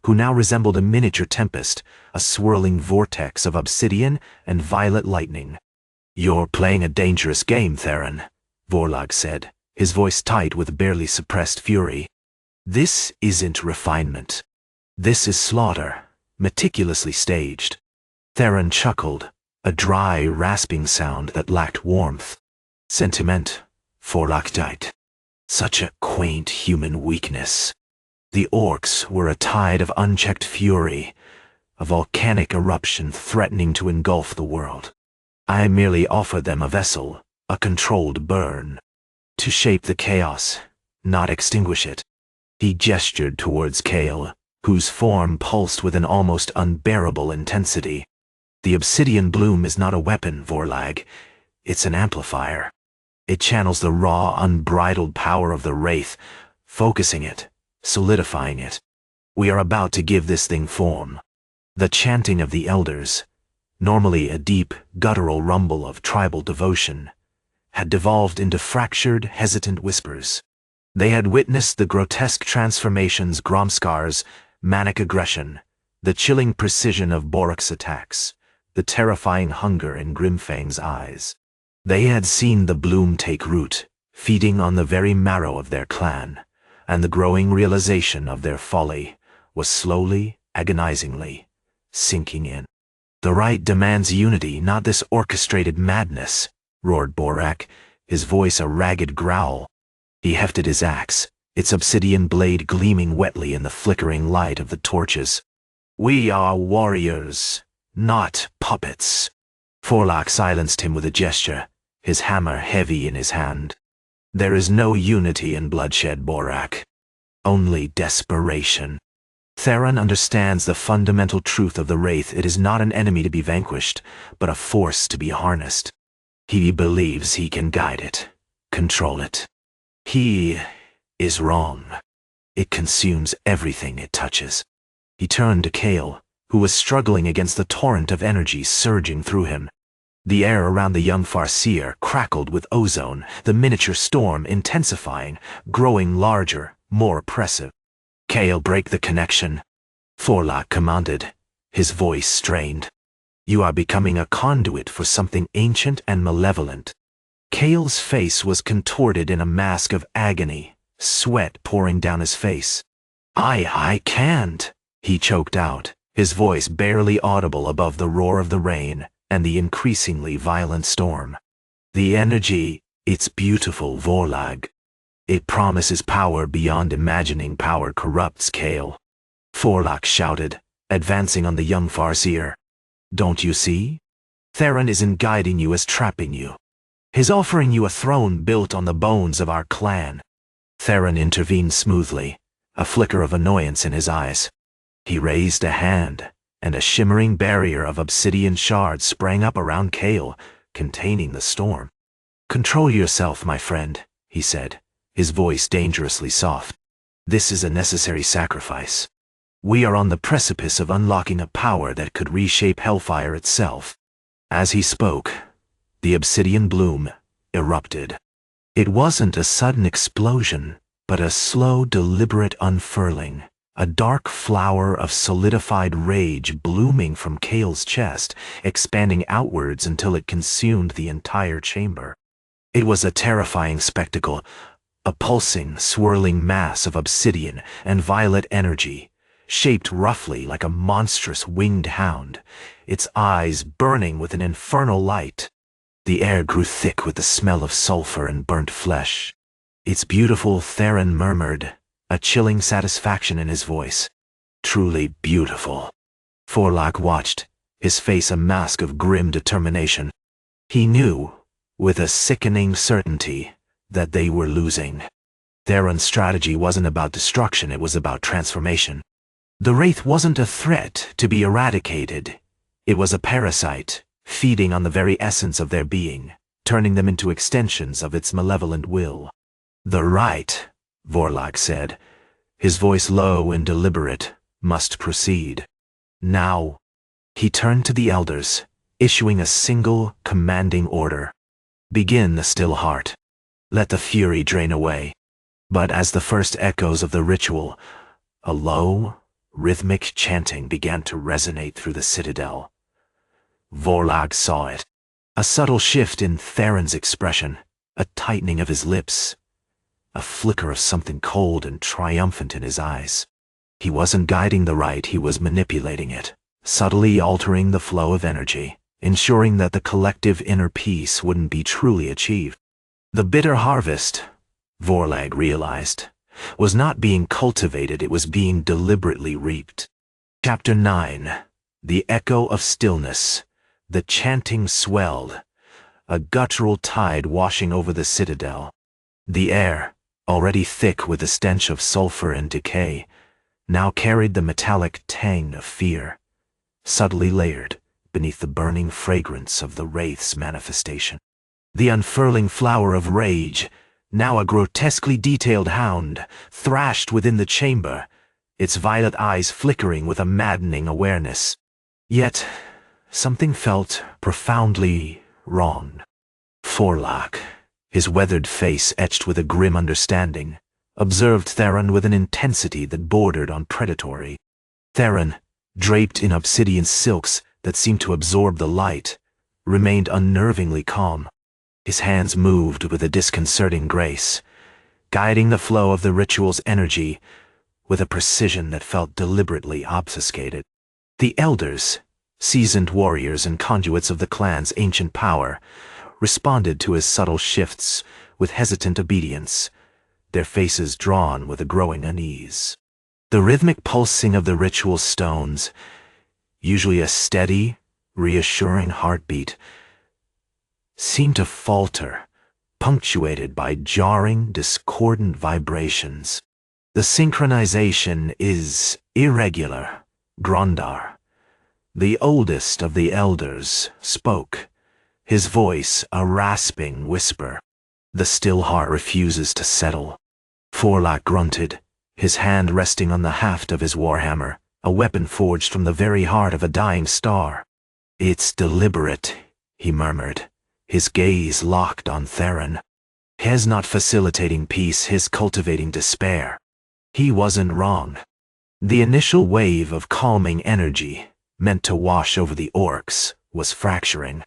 who now resembled a miniature tempest, a swirling vortex of obsidian and violet lightning. You're playing a dangerous game, Theron, Vorlag said, his voice tight with barely suppressed fury. This isn't refinement. This is slaughter, meticulously staged. Theron chuckled, a dry, rasping sound that lacked warmth. Sentiment, Forlakdite. Such a quaint human weakness. The orcs were a tide of unchecked fury, a volcanic eruption threatening to engulf the world. I merely offered them a vessel, a controlled burn, to shape the chaos, not extinguish it. He gestured towards Kale, whose form pulsed with an almost unbearable intensity. The obsidian bloom is not a weapon, Vorlag. It's an amplifier. It channels the raw, unbridled power of the Wraith, focusing it, solidifying it. We are about to give this thing form. The chanting of the elders, normally a deep, guttural rumble of tribal devotion, had devolved into fractured, hesitant whispers. They had witnessed the grotesque transformations, Gromskar's manic aggression, the chilling precision of Borok's attacks, the terrifying hunger in Grimfang's eyes. They had seen the bloom take root, feeding on the very marrow of their clan, and the growing realization of their folly was slowly, agonizingly, sinking in. The Rite demands unity, not this orchestrated madness, roared Borak, his voice a ragged growl. He hefted his axe, its obsidian blade gleaming wetly in the flickering light of the torches. We are warriors, not puppets. Forlok silenced him with a gesture, his hammer heavy in his hand. There is no unity in bloodshed, Borak. Only desperation. Theron understands the fundamental truth of the Wraith. It is not an enemy to be vanquished, but a force to be harnessed. He believes he can guide it, control it. He is wrong. It consumes everything it touches. He turned to Kale, who was struggling against the torrent of energy surging through him. The air around the young Farseer crackled with ozone, the miniature storm intensifying, growing larger, more oppressive. Kale, break the connection, Forlok commanded, his voice strained. You are becoming a conduit for something ancient and malevolent. Kale's face was contorted in a mask of agony, sweat pouring down his face. I can't, he choked out, his voice barely audible above the roar of the rain and the increasingly violent storm. The energy, it's beautiful, Vorlag. It promises power beyond imagining. Power corrupts, Kale. Forlok shouted, advancing on the young Farseer. Don't you see? Theron isn't guiding you as trapping you. He's offering you a throne built on the bones of our clan. Theron intervened smoothly, a flicker of annoyance in his eyes. He raised a hand, and a shimmering barrier of obsidian shards sprang up around Kale, containing the storm. Control yourself, my friend, he said, his voice dangerously soft. This is a necessary sacrifice. We are on the precipice of unlocking a power that could reshape Hellfire itself. As he spoke, the obsidian bloom erupted. It wasn't a sudden explosion, but a slow, deliberate unfurling, a dark flower of solidified rage blooming from Kale's chest, expanding outwards until it consumed the entire chamber. It was a terrifying spectacle, a pulsing, swirling mass of obsidian and violet energy, shaped roughly like a monstrous winged hound, its eyes burning with an infernal light. The air grew thick with the smell of sulfur and burnt flesh. It's beautiful, Theron murmured, a chilling satisfaction in his voice. Truly beautiful. Forlok watched, his face a mask of grim determination. He knew, with a sickening certainty, that they were losing. Theron's strategy wasn't about destruction, it was about transformation. The Wraith wasn't a threat to be eradicated. It was a parasite, feeding on the very essence of their being, turning them into extensions of its malevolent will. The Rite, Vorlok said, his voice low and deliberate, must proceed. Now. He turned to the elders, issuing a single, commanding order. Begin the still heart. Let the fury drain away. But as the first echoes of the ritual, a low, rhythmic chanting began to resonate through the citadel. Vorlog saw it. A subtle shift in Theron's expression, a tightening of his lips, a flicker of something cold and triumphant in his eyes. He wasn't guiding the Rite, he was manipulating it, subtly altering the flow of energy, ensuring that the collective inner peace wouldn't be truly achieved. The bitter harvest, Vorlag realized, was not being cultivated, it was being deliberately reaped. Chapter 9. The Echo of Stillness. The chanting swelled, a guttural tide washing over the citadel. The air, already thick with the stench of sulfur and decay, now carried the metallic tang of fear, subtly layered, beneath the burning fragrance of the Wraith's manifestation. The unfurling flower of rage, now a grotesquely detailed hound, thrashed within the chamber, its violet eyes flickering with a maddening awareness. Yet, something felt profoundly wrong. Forlach, his weathered face etched with a grim understanding, observed Theron with an intensity that bordered on predatory. Theron, draped in obsidian silks that seemed to absorb the light, remained unnervingly calm. His hands moved with a disconcerting grace, guiding the flow of the ritual's energy with a precision that felt deliberately obfuscated. The elders, seasoned warriors and conduits of the clan's ancient power, responded to his subtle shifts with hesitant obedience, their faces drawn with a growing unease. The rhythmic pulsing of the ritual stones, usually a steady, reassuring heartbeat, seemed to falter, punctuated by jarring, discordant vibrations. The synchronization is irregular. Grondar, the oldest of the elders, spoke, his voice a rasping whisper. The still heart refuses to settle. Forlach grunted, his hand resting on the haft of his warhammer, a weapon forged from the very heart of a dying star. "It's deliberate," he murmured, his gaze locked on Theron. His not facilitating peace, his cultivating despair. He wasn't wrong. The initial wave of calming energy, meant to wash over the orcs, was fracturing.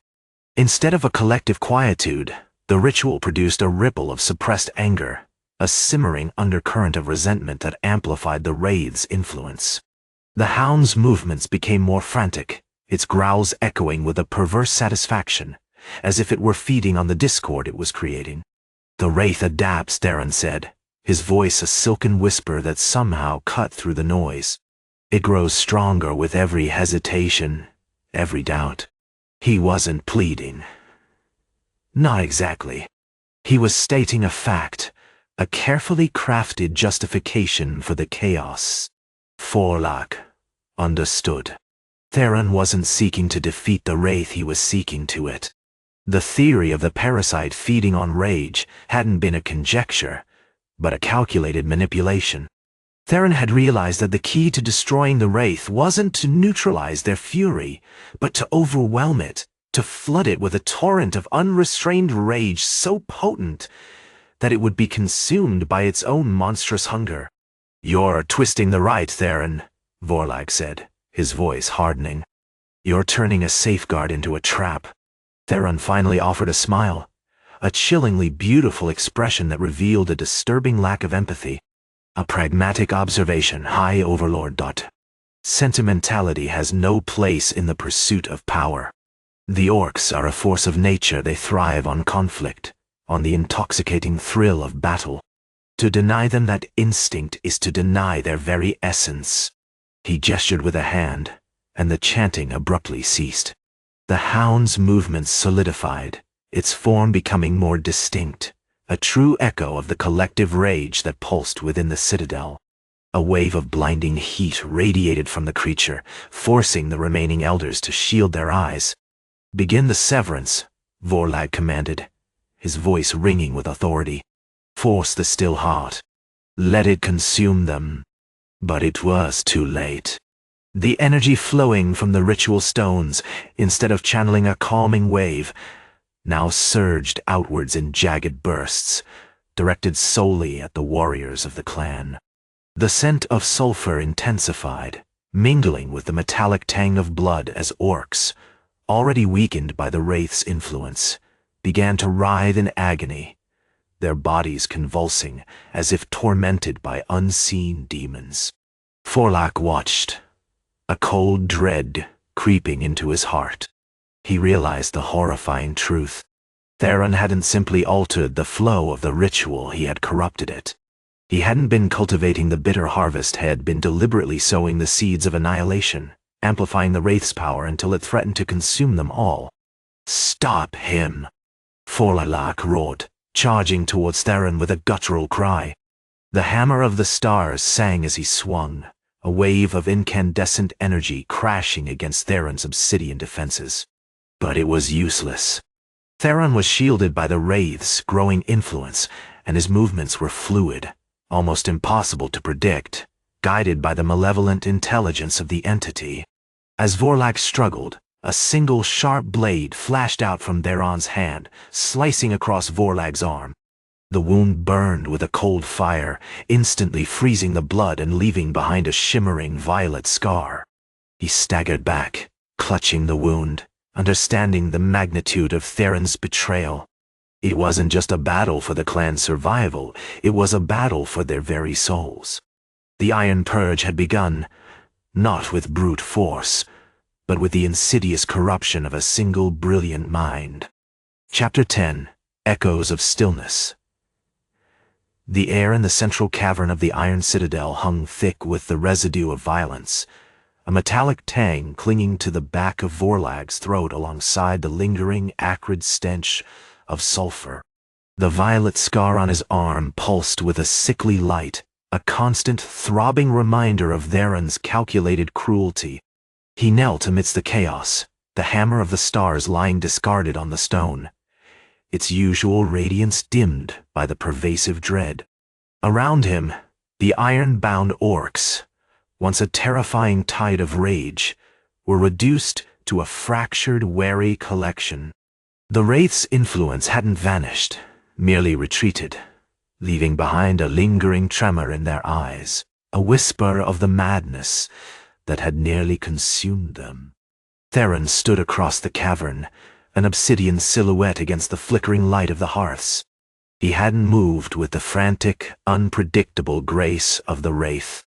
Instead of a collective quietude, the ritual produced a ripple of suppressed anger, a simmering undercurrent of resentment that amplified the wraith's influence. The hound's movements became more frantic, its growls echoing with a perverse satisfaction, as if it were feeding on the discord it was creating. "The wraith adapts," Theron said, his voice a silken whisper that somehow cut through the noise. "It grows stronger with every hesitation, every doubt." He wasn't pleading. Not exactly. He was stating a fact, a carefully crafted justification for the chaos. Forlach understood. Theron wasn't seeking to defeat the wraith, he was seeking to it. The theory of the parasite feeding on rage hadn't been a conjecture, but a calculated manipulation. Theron had realized that the key to destroying the wraith wasn't to neutralize their fury, but to overwhelm it, to flood it with a torrent of unrestrained rage so potent that it would be consumed by its own monstrous hunger. "You're twisting the Rite, Theron," Vorlach said, his voice hardening. "You're turning a safeguard into a trap." Theron finally offered a smile, a chillingly beautiful expression that revealed a disturbing lack of empathy. "A pragmatic observation, High Overlord. Sentimentality has no place in the pursuit of power. The orcs are a force of nature. They thrive on conflict, on the intoxicating thrill of battle. To deny them that instinct is to deny their very essence." He gestured with a hand, and the chanting abruptly ceased. The hound's movements solidified, its form becoming more distinct, a true echo of the collective rage that pulsed within the citadel. A wave of blinding heat radiated from the creature, forcing the remaining elders to shield their eyes. "Begin the severance," Vorlach commanded, his voice ringing with authority. "Force the still heart. Let it consume them." But it was too late. The energy flowing from the ritual stones, instead of channeling a calming wave, now surged outwards in jagged bursts, directed solely at the warriors of the clan. The scent of sulfur intensified, mingling with the metallic tang of blood as orcs, already weakened by the wraith's influence, began to writhe in agony, their bodies convulsing as if tormented by unseen demons. Forlach watched, a cold dread creeping into his heart. He realized the horrifying truth. Theron hadn't simply altered the flow of the ritual, he had corrupted it. He hadn't been cultivating the bitter harvest, had been deliberately sowing the seeds of annihilation, amplifying the wraith's power until it threatened to consume them all. "Stop him!" Forlach roared, charging towards Theron with a guttural cry. The hammer of the stars sang as he swung, a wave of incandescent energy crashing against Theron's obsidian defenses. But it was useless. Theron was shielded by the Wraith's growing influence, and his movements were fluid, almost impossible to predict, guided by the malevolent intelligence of the entity. As Vorlak struggled, a single sharp blade flashed out from Theron's hand, slicing across Vorlag's arm. The wound burned with a cold fire, instantly freezing the blood and leaving behind a shimmering violet scar. He staggered back, clutching the wound, understanding the magnitude of Theron's betrayal. It wasn't just a battle for the clan's survival, it was a battle for their very souls. The Iron Purge had begun, not with brute force, but with the insidious corruption of a single brilliant mind. Chapter 10. Echoes of Stillness. The air in the central cavern of the Iron Citadel hung thick with the residue of violence, a metallic tang clinging to the back of Vorlag's throat alongside the lingering, acrid stench of sulfur. The violet scar on his arm pulsed with a sickly light, a constant, throbbing reminder of Theron's calculated cruelty. He knelt amidst the chaos, the hammer of the stars lying discarded on the stone, its usual radiance dimmed by the pervasive dread. Around him, the Iron-Bound Orcs, once a terrifying tide of rage, were reduced to a fractured, wary collection. The Wraith's influence hadn't vanished, merely retreated, leaving behind a lingering tremor in their eyes, a whisper of the madness that had nearly consumed them. Theron stood across the cavern, an obsidian silhouette against the flickering light of the hearths. He hadn't moved with the frantic, unpredictable grace of the Wraith.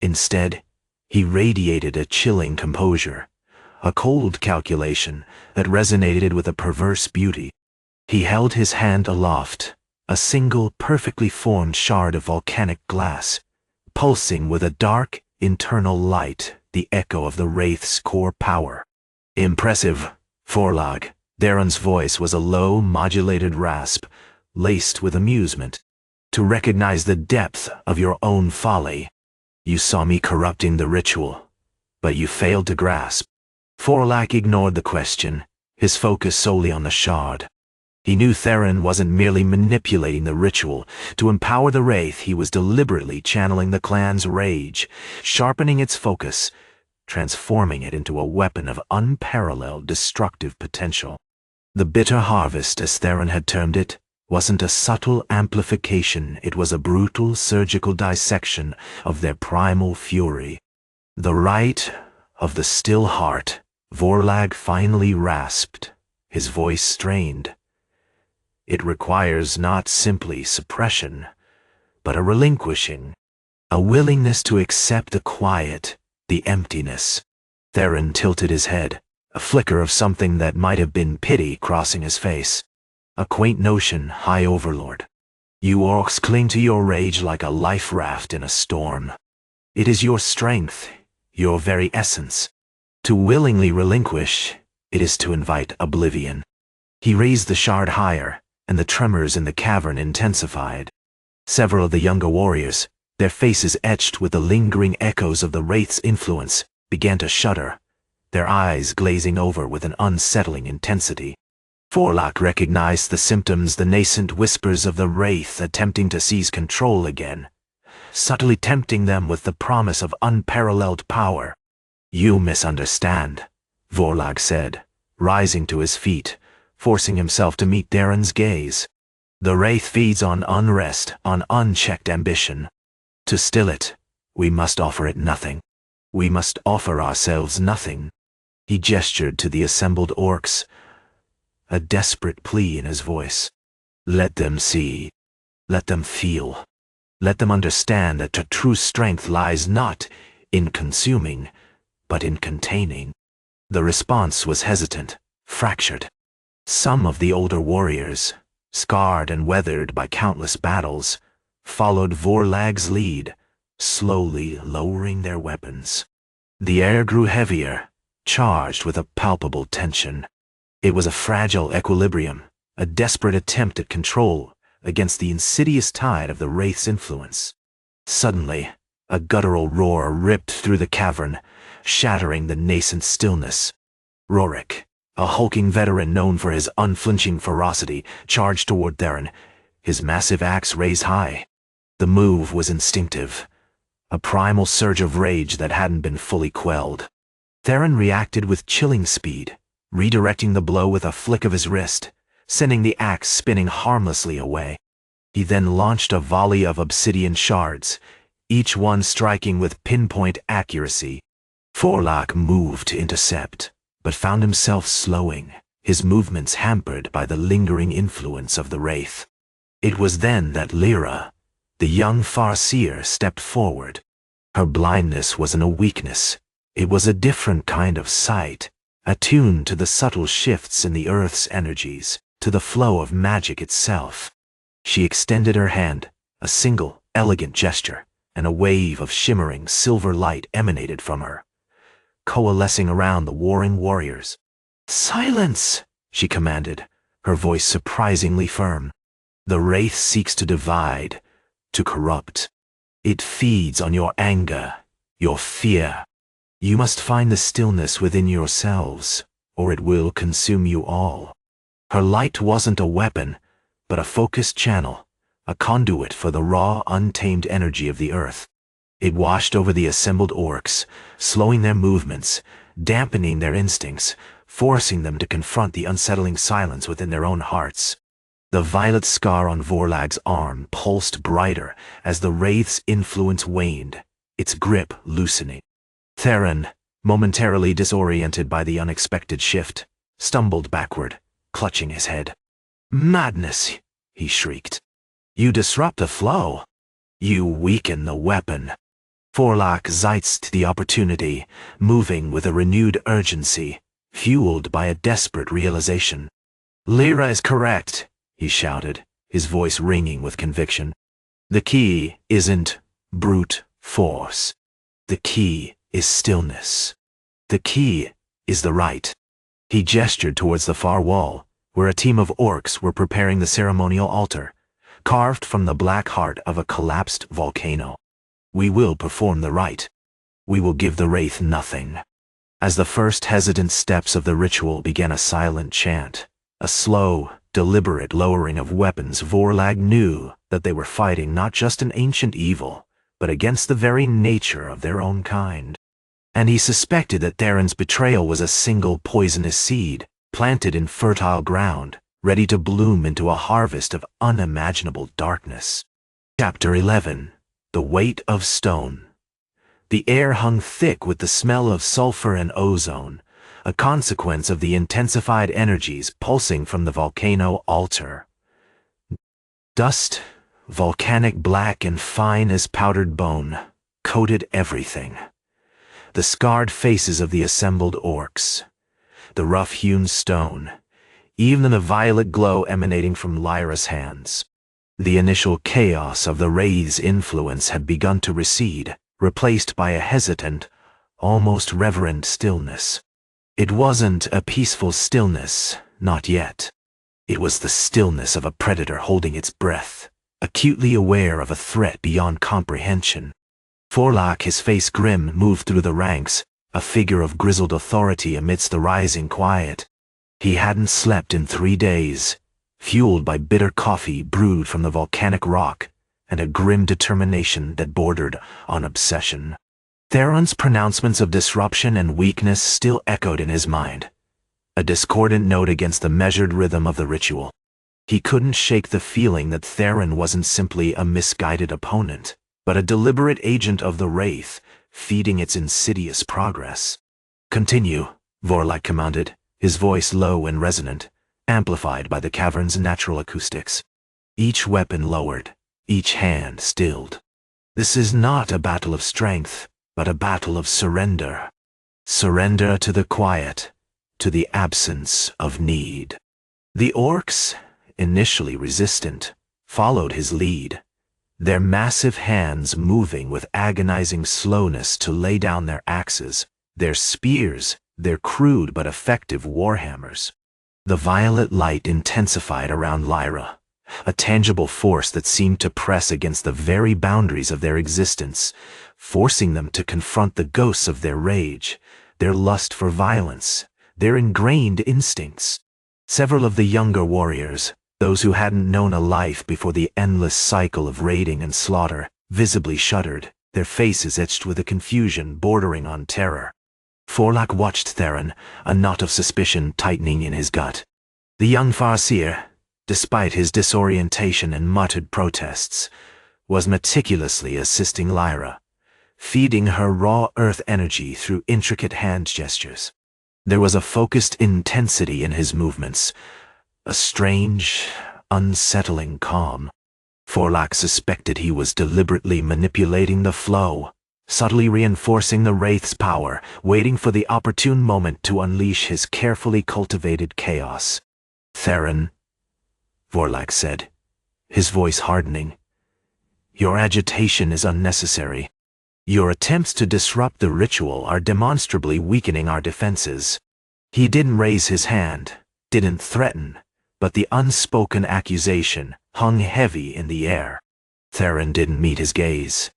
Instead, he radiated a chilling composure, a cold calculation that resonated with a perverse beauty. He held his hand aloft, a single perfectly formed shard of volcanic glass, pulsing with a dark, internal light, the echo of the Wraith's core power. Impressive, Vorlag. Theron's voice was a low, modulated rasp, laced with amusement. To recognize the depth of your own folly. You saw me corrupting the ritual, but you failed to grasp. Vorlag ignored the question, his focus solely on the shard. He knew Theron wasn't merely manipulating the ritual. To empower the Wraith, he was deliberately channeling the clan's rage, sharpening its focus, transforming it into a weapon of unparalleled destructive potential. The bitter harvest, as Theron had termed it, wasn't a subtle amplification, it was a brutal surgical dissection of their primal fury. The Rite of the still heart, Vorlag finally rasped, his voice strained. It requires not simply suppression, but a relinquishing, a willingness to accept the quiet, the emptiness. Theron tilted his head, a flicker of something that might have been pity crossing his face. A quaint notion, High Overlord. You orcs cling to your rage like a life raft in a storm. It is your strength, your very essence. To willingly relinquish, it is to invite oblivion. He raised the shard higher, and the tremors in the cavern intensified. Several of the younger warriors, their faces etched with the lingering echoes of the Wraith's influence, began to shudder, their eyes glazing over with an unsettling intensity. Vorlag recognized the symptoms, the nascent whispers of the Wraith attempting to seize control again, subtly tempting them with the promise of unparalleled power. You misunderstand, Vorlag said, rising to his feet, forcing himself to meet Theron's gaze. The Wraith feeds on unrest, on unchecked ambition. To still it, we must offer it nothing. We must offer ourselves nothing. He gestured to the assembled orcs, a desperate plea in his voice. Let them see. Let them feel. Let them understand that true strength lies not in consuming, but in containing. The response was hesitant, fractured. Some of the older warriors, scarred and weathered by countless battles, followed Vorlag's lead, slowly lowering their weapons. The air grew heavier, charged with a palpable tension. It was a fragile equilibrium, a desperate attempt at control against the insidious tide of the Wraith's influence. Suddenly, A guttural roar ripped through the cavern, shattering the nascent stillness. Rorik, a hulking veteran known for his unflinching ferocity, charged toward Theron, his massive axe raised high. The move was instinctive, a primal surge of rage that hadn't been fully quelled. Theron reacted with chilling speed, redirecting the blow with a flick of his wrist, sending the axe spinning harmlessly away. He then launched a volley of obsidian shards, each one striking with pinpoint accuracy. Forlak moved to intercept, but found himself slowing, his movements hampered by the lingering influence of the Wraith. It was then that Lyra, the young Farseer, stepped forward. Her blindness wasn't a weakness. It was a different kind of sight, attuned to the subtle shifts in the Earth's energies, to the flow of magic itself. She extended her hand, a single, elegant gesture, and a wave of shimmering silver light emanated from her, coalescing around the warring warriors. "Silence!" she commanded, her voice surprisingly firm. "The Wraith seeks to divide, to corrupt. It feeds on your anger, your fear. You must find the stillness within yourselves, or it will consume you all." Her light wasn't a weapon, but a focused channel, a conduit for the raw, untamed energy of the Earth. It washed over the assembled orcs, slowing their movements, dampening their instincts, forcing them to confront the unsettling silence within their own hearts. The violet scar on Vorlag's arm pulsed brighter as the Wraith's influence waned, its grip loosening. Theron, momentarily disoriented by the unexpected shift, stumbled backward, clutching his head. "Madness!" he shrieked. "You disrupt the flow. You weaken the weapon." Forlak seized the opportunity, moving with a renewed urgency, fueled by a desperate realization. "Lyra is correct," he shouted, his voice ringing with conviction. "The key isn't brute force. The key is stillness. The key is the Rite." He gestured towards the far wall, where a team of orcs were preparing the ceremonial altar, carved from the black heart of a collapsed volcano. "We will perform the rite. We will give the Wraith nothing." As the first hesitant steps of the ritual began a silent chant, a slow, deliberate lowering of weapons, Vorlag knew that they were fighting not just an ancient evil, but against the very nature of their own kind. And he suspected that Theron's betrayal was a single poisonous seed, planted in fertile ground, ready to bloom into a harvest of unimaginable darkness. Chapter 11. The Weight of Stone. The air hung thick with the smell of sulfur and ozone, a consequence of the intensified energies pulsing from the volcano altar. Dust, volcanic black and fine as powdered bone, coated everything. The scarred faces of the assembled orcs, the rough-hewn stone, even the violet glow emanating from Lyra's hands. The initial chaos of the Wraith's influence had begun to recede, replaced by a hesitant, almost reverent stillness. It wasn't a peaceful stillness, not yet. It was the stillness of a predator holding its breath, acutely aware of a threat beyond comprehension. Forlak, his face grim, moved through the ranks, a figure of grizzled authority amidst the rising quiet. He hadn't slept in 3 days, fueled by bitter coffee brewed from the volcanic rock and a grim determination that bordered on obsession. Theron's pronouncements of disruption and weakness still echoed in his mind, a discordant note against the measured rhythm of the ritual. He couldn't shake the feeling that Theron wasn't simply a misguided opponent, but a deliberate agent of the Wraith, feeding its insidious progress. "Continue," Vorlag commanded, his voice low and resonant, amplified by the cavern's natural acoustics. Each weapon lowered, each hand stilled. "This is not a battle of strength, but a battle of surrender. Surrender to the quiet, to the absence of need." The orcs, initially resistant, followed his lead, their massive hands moving with agonizing slowness to lay down their axes, their spears, their crude but effective warhammers. The violet light intensified around Lyra, a tangible force that seemed to press against the very boundaries of their existence, forcing them to confront the ghosts of their rage, their lust for violence, their ingrained instincts. Several of the younger warriors, those who hadn't known a life before the endless cycle of raiding and slaughter, visibly shuddered, their faces etched with a confusion bordering on terror. Forlak watched Theron, a knot of suspicion tightening in his gut. The young Farseer, despite his disorientation and muttered protests, was meticulously assisting Lyra, feeding her raw earth energy through intricate hand gestures. There was a focused intensity in his movements, a strange, unsettling calm. Forlak suspected he was deliberately manipulating the flow, subtly reinforcing the Wraith's power, waiting for the opportune moment to unleash his carefully cultivated chaos. "Theron," Forlak said, his voice hardening, "your agitation is unnecessary. Your attempts to disrupt the ritual are demonstrably weakening our defenses." He didn't raise his hand, didn't threaten, but the unspoken accusation hung heavy in the air. Theron didn't meet his gaze.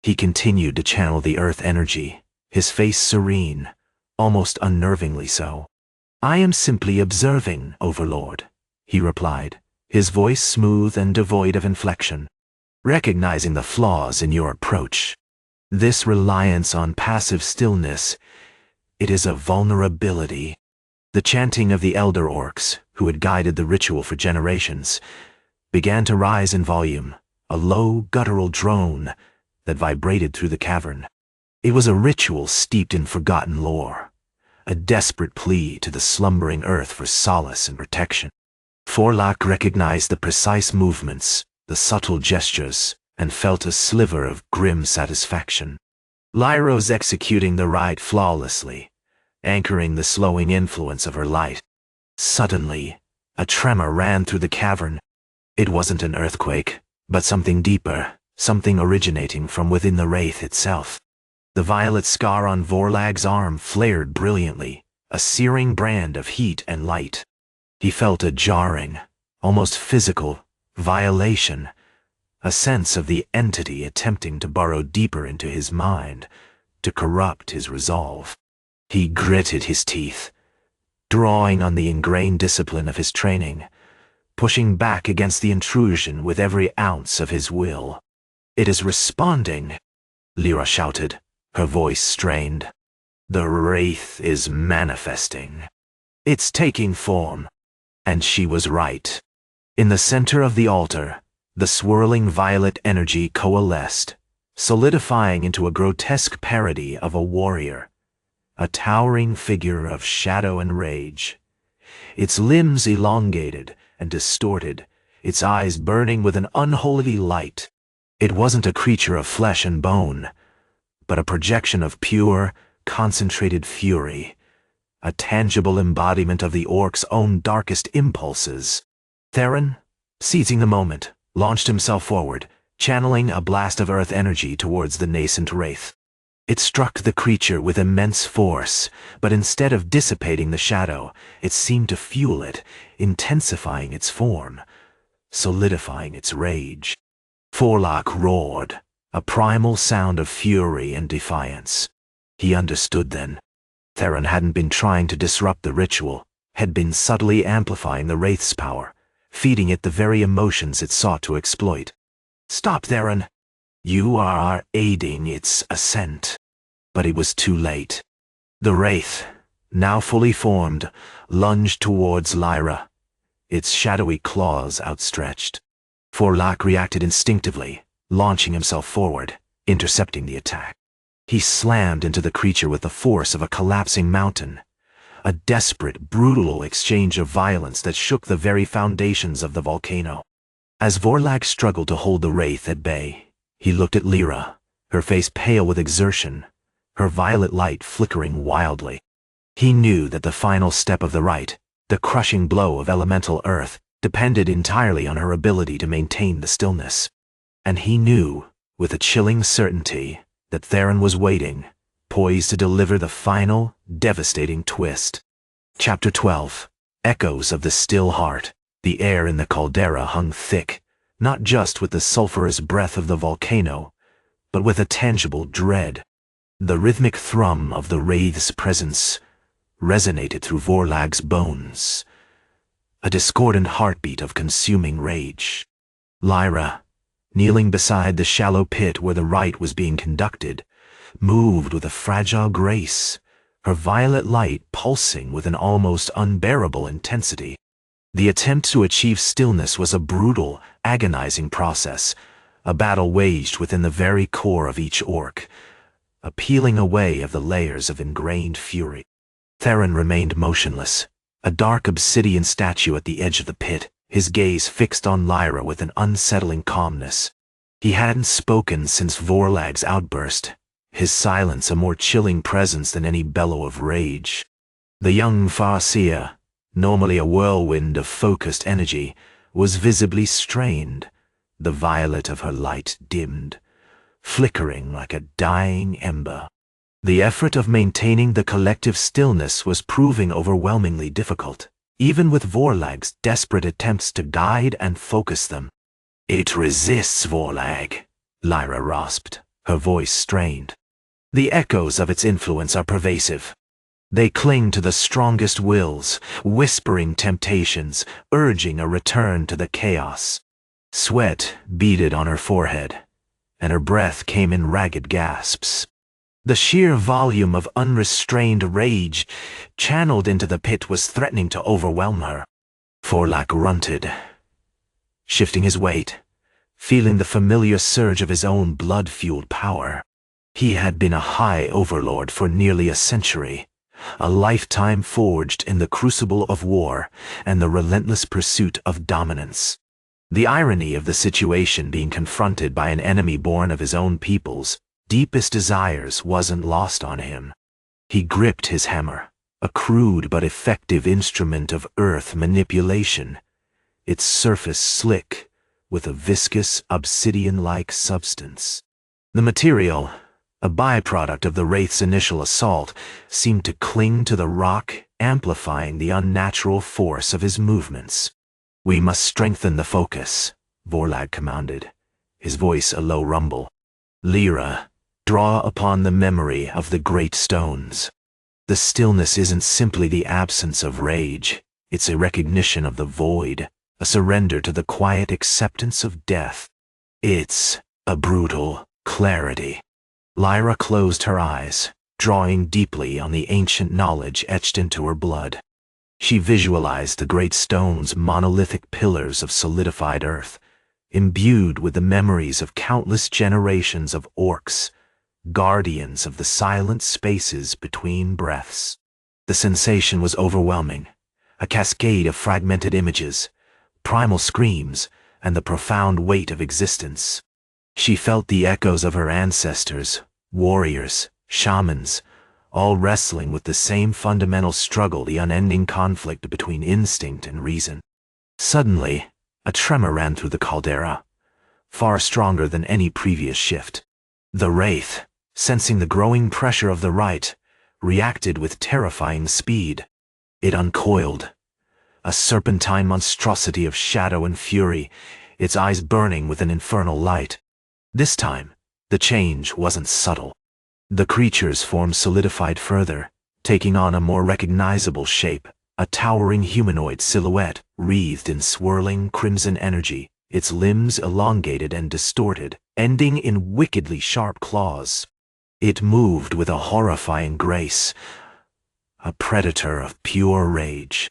He continued to channel the earth energy, his face serene, almost unnervingly so. "I am simply observing, Overlord," he replied, his voice smooth and devoid of inflection, "recognizing the flaws in your approach. This reliance on passive stillness, it is a vulnerability." The chanting of the elder orcs, who had guided the ritual for generations, began to rise in volume, a low, guttural drone that vibrated through the cavern. It was a ritual steeped in forgotten lore, a desperate plea to the slumbering earth for solace and protection. Forlak recognized the precise movements, the subtle gestures, and felt a sliver of grim satisfaction. Lyra was executing the rite flawlessly, anchoring the slowing influence of her light. Suddenly, a tremor ran through the cavern. It wasn't an earthquake, but something deeper, something originating from within the Wraith itself. The violet scar on Vorlag's arm flared brilliantly, a searing brand of heat and light. He felt a jarring, almost physical, violation, a sense of the entity attempting to burrow deeper into his mind, to corrupt his resolve. He gritted his teeth, drawing on the ingrained discipline of his training, pushing back against the intrusion with every ounce of his will. "It is responding," Lyra shouted, her voice strained. "The Wraith is manifesting. It's taking form." And she was right. In the center of the altar, the swirling violet energy coalesced, solidifying into a grotesque parody of a warrior, a towering figure of shadow and rage. Its limbs elongated and distorted, its eyes burning with an unholy light. It wasn't a creature of flesh and bone, but a projection of pure, concentrated fury, a tangible embodiment of the orc's own darkest impulses. Theron, seizing the moment, launched himself forward, channeling a blast of earth energy towards the nascent Wraith. It struck the creature with immense force, but instead of dissipating the shadow, it seemed to fuel it, intensifying its form, solidifying its rage. Forlak roared, a primal sound of fury and defiance. He understood then. Theron hadn't been trying to disrupt the ritual, had been subtly amplifying the Wraith's power, feeding it the very emotions it sought to exploit. "Stop, Theron! You are aiding its ascent." But it was too late. The Wraith, now fully formed, lunged towards Lyra, its shadowy claws outstretched. Forlak reacted instinctively, launching himself forward, intercepting the attack. He slammed into the creature with the force of a collapsing mountain, a desperate, brutal exchange of violence that shook the very foundations of the volcano. As Vorlak struggled to hold the Wraith at bay, he looked at Lyra, her face pale with exertion, her violet light flickering wildly. He knew that the final step of the rite, the crushing blow of elemental earth, depended entirely on her ability to maintain the stillness. And he knew, with a chilling certainty, that Theron was waiting, poised to deliver the final, devastating twist. Chapter 12. Echoes of the Still Heart. The air in the caldera hung thick, not just with the sulphurous breath of the volcano, but with a tangible dread. The rhythmic thrum of the Wraith's presence resonated through Vorlag's bones, a discordant heartbeat of consuming rage. Lyra, kneeling beside the shallow pit where the rite was being conducted, moved with a fragile grace, her violet light pulsing with an almost unbearable intensity. The attempt to achieve stillness was a brutal, agonizing process, a battle waged within the very core of each orc, a peeling away of the layers of ingrained fury. Theron remained motionless, a dark obsidian statue at the edge of the pit, his gaze fixed on Lyra with an unsettling calmness. He hadn't spoken since Vorlag's outburst, his silence a more chilling presence than any bellow of rage. The young Farseer, normally a whirlwind of focused energy, was visibly strained, the violet of her light dimmed, flickering like a dying ember. The effort of maintaining the collective stillness was proving overwhelmingly difficult, even with Vorlag's desperate attempts to guide and focus them. "It resists, Vorlag," Lyra rasped, her voice strained. "The echoes of its influence are pervasive. They cling to the strongest wills, whispering temptations, urging a return to the chaos." Sweat beaded on her forehead, and her breath came in ragged gasps. The sheer volume of unrestrained rage channeled into the pit was threatening to overwhelm her. Vorlag grunted, shifting his weight, feeling the familiar surge of his own blood-fueled power. He had been a High Overlord for nearly a century, a lifetime forged in the crucible of war and the relentless pursuit of dominance. The irony of the situation, being confronted by an enemy born of his own people's deepest desires, wasn't lost on him. He gripped his hammer, a crude but effective instrument of earth manipulation, its surface slick with a viscous obsidian-like substance. The material, a byproduct of the Wraith's initial assault, seemed to cling to the rock, amplifying the unnatural force of his movements. "We must strengthen the focus," Vorlag commanded, his voice a low rumble. "Lyra, draw upon the memory of the great stones. The stillness isn't simply the absence of rage, it's a recognition of the void, a surrender to the quiet acceptance of death. It's a brutal clarity." Lyra closed her eyes, drawing deeply on the ancient knowledge etched into her blood. She visualized the great stones, monolithic pillars of solidified earth, imbued with the memories of countless generations of orcs, guardians of the silent spaces between breaths. The sensation was overwhelming, a cascade of fragmented images, primal screams, and the profound weight of existence. She felt the echoes of her ancestors, warriors, shamans, all wrestling with the same fundamental struggle, the unending conflict between instinct and reason. Suddenly, a tremor ran through the caldera, far stronger than any previous shift. The Wraith, sensing the growing pressure of the Rite, reacted with terrifying speed. It uncoiled, a serpentine monstrosity of shadow and fury, its eyes burning with an infernal light. This time, the change wasn't subtle. The creature's form solidified further, taking on a more recognizable shape, a towering humanoid silhouette wreathed in swirling crimson energy, its limbs elongated and distorted, ending in wickedly sharp claws. It moved with a horrifying grace, a predator of pure rage.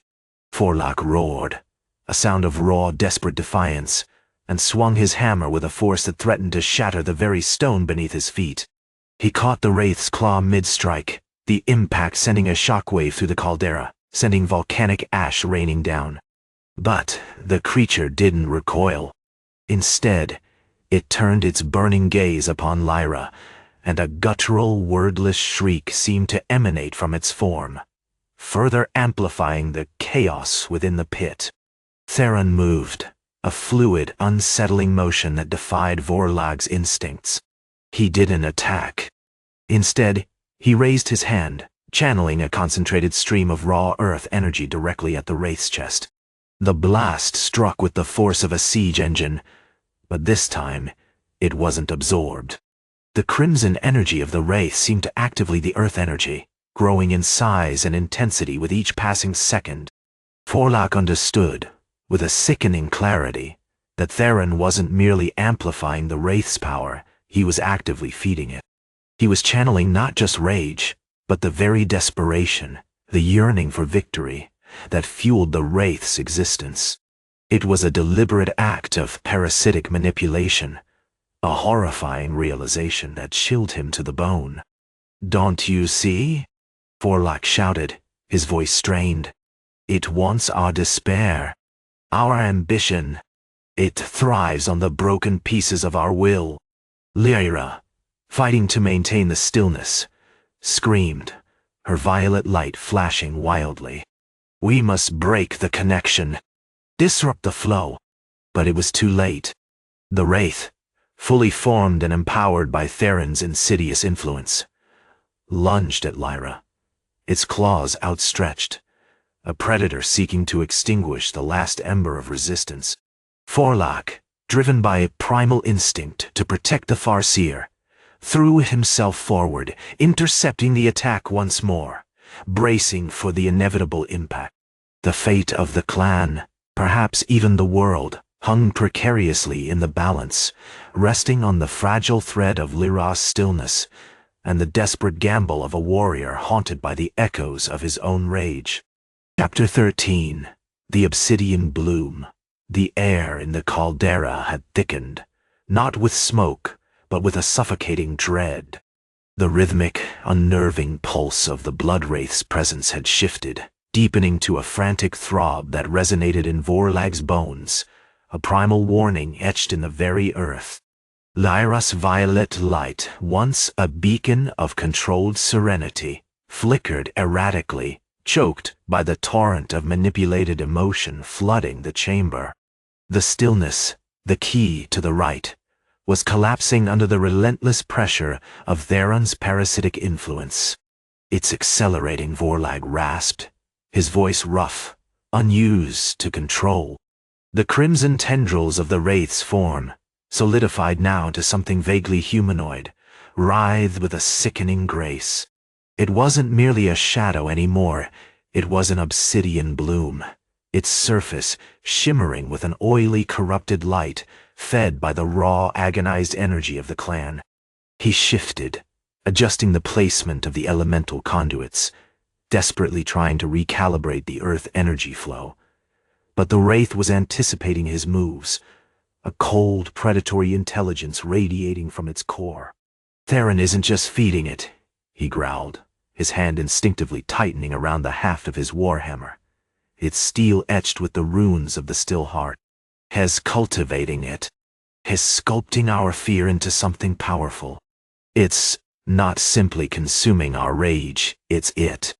Vorlag roared, a sound of raw, desperate defiance, and swung his hammer with a force that threatened to shatter the very stone beneath his feet. He caught the Wraith's claw mid-strike, the impact sending a shockwave through the caldera, sending volcanic ash raining down. But the creature didn't recoil. Instead, it turned its burning gaze upon Lyra, and a guttural, wordless shriek seemed to emanate from its form, further amplifying the chaos within the pit. Theron moved, a fluid, unsettling motion that defied Vorlag's instincts. He didn't attack. Instead, he raised his hand, channeling a concentrated stream of raw earth energy directly at the Wraith's chest. The blast struck with the force of a siege engine, but this time it wasn't absorbed. The crimson energy of the Wraith seemed to activate the earth energy, growing in size and intensity with each passing second. Forlock understood, with a sickening clarity, that Theron wasn't merely amplifying the Wraith's power, he was actively feeding it. He was channeling not just rage, but the very desperation, the yearning for victory, that fueled the Wraith's existence. It was a deliberate act of parasitic manipulation, a horrifying realization that chilled him to the bone. "Don't you see?" Forlock shouted, his voice strained. "It wants our despair, our ambition. It thrives on the broken pieces of our will." Lyra, fighting to maintain the stillness, screamed, her violet light flashing wildly. "We must break the connection, disrupt the flow." But it was too late. The Wraith, fully formed and empowered by Theron's insidious influence, lunged at Lyra, its claws outstretched, a predator seeking to extinguish the last ember of resistance. Forlock, driven by a primal instinct to protect the Farseer, threw himself forward, intercepting the attack once more, bracing for the inevitable impact. The fate of the clan, perhaps even the world, hung precariously in the balance, resting on the fragile thread of Lyra's stillness and the desperate gamble of a warrior haunted by the echoes of his own rage. Chapter 13. The Obsidian Bloom. The air in the caldera had thickened, not with smoke, but with a suffocating dread. The rhythmic, unnerving pulse of the Blood-Wraith's presence had shifted, deepening to a frantic throb that resonated in Vorlag's bones, a primal warning etched in the very earth. Lyra's violet light, once a beacon of controlled serenity, flickered erratically, choked by the torrent of manipulated emotion flooding the chamber. The stillness, the key to the Rite, was collapsing under the relentless pressure of Theron's parasitic influence. "It's accelerating," Vorlag rasped, his voice rough, unused to control. The crimson tendrils of the Wraith's form, solidified now to something vaguely humanoid, writhed with a sickening grace. It wasn't merely a shadow anymore, it was an obsidian bloom, its surface shimmering with an oily, corrupted light fed by the raw, agonized energy of the clan. He shifted, adjusting the placement of the elemental conduits, desperately trying to recalibrate the earth energy flow. But the Wraith was anticipating his moves, a cold, predatory intelligence radiating from its core. "Theron isn't just feeding it," he growled, his hand instinctively tightening around the haft of his warhammer, its steel etched with the runes of the still heart. "He's cultivating it. He's sculpting our fear into something powerful. It's not simply consuming our rage, it's it."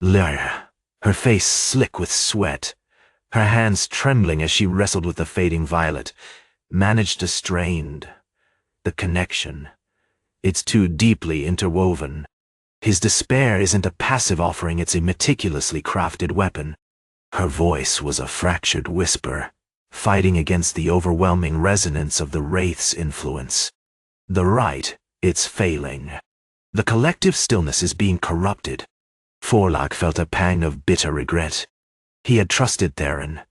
Lyra, her face slick with sweat, her hands trembling as she wrestled with the fading violet, managed to strain. The connection. It's too deeply interwoven. His despair isn't a passive offering, it's a meticulously crafted weapon. Her voice was a fractured whisper, fighting against the overwhelming resonance of the Wraith's influence. The Rite, it's failing. The collective stillness is being corrupted. Forlock felt a pang of bitter regret. He had trusted Theron,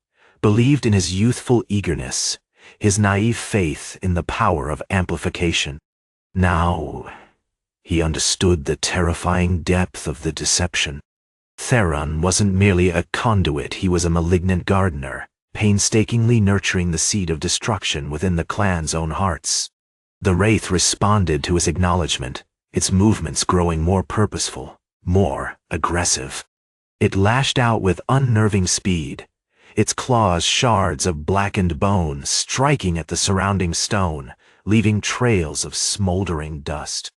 believed in his youthful eagerness, his naive faith in the power of amplification. Now, he understood the terrifying depth of the deception. Theron wasn't merely a conduit, he was a malignant gardener, painstakingly nurturing the seed of destruction within the clan's own hearts. The Wraith responded to his acknowledgement, its movements growing more purposeful, more aggressive. It lashed out with unnerving speed, its claws shards of blackened bone striking at the surrounding stone, leaving trails of smoldering dust.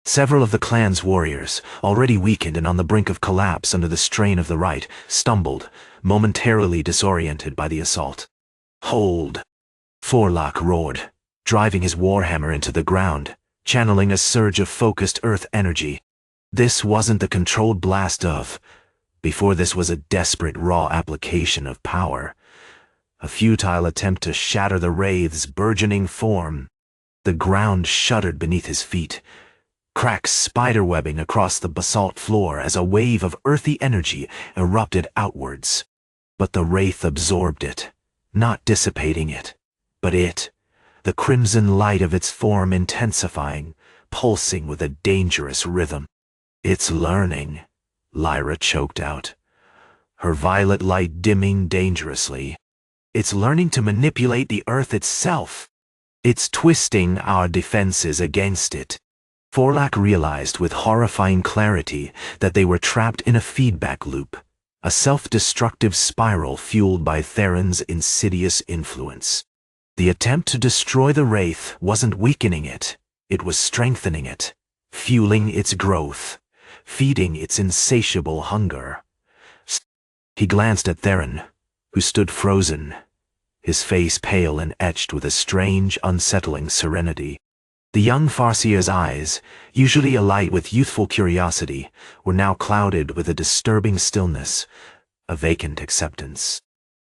Several of the clan's warriors, already weakened and on the brink of collapse under the strain of the Rite, stumbled, momentarily disoriented by the assault. "Hold!" Forlock roared, driving his warhammer into the ground, channeling a surge of focused earth energy. This wasn't the controlled blast of... Before this was a desperate raw application of power, a futile attempt to shatter the wraith's burgeoning form. The ground shuddered beneath his feet, cracks spiderwebbing across the basalt floor as a wave of earthy energy erupted outwards. But the wraith absorbed it, not dissipating it, but the crimson light of its form intensifying, pulsing with a dangerous rhythm. "It's learning," Lyra choked out, her violet light dimming dangerously. "It's learning to manipulate the earth itself. It's twisting our defenses against it." Forlak realized with horrifying clarity that they were trapped in a feedback loop, a self-destructive spiral fueled by Theron's insidious influence. The attempt to destroy the wraith wasn't weakening it, it was strengthening it, fueling its growth, feeding its insatiable hunger. He glanced at Theron, who stood frozen, his face pale and etched with a strange, unsettling serenity. The young Farseer's eyes, usually alight with youthful curiosity, were now clouded with a disturbing stillness, a vacant acceptance.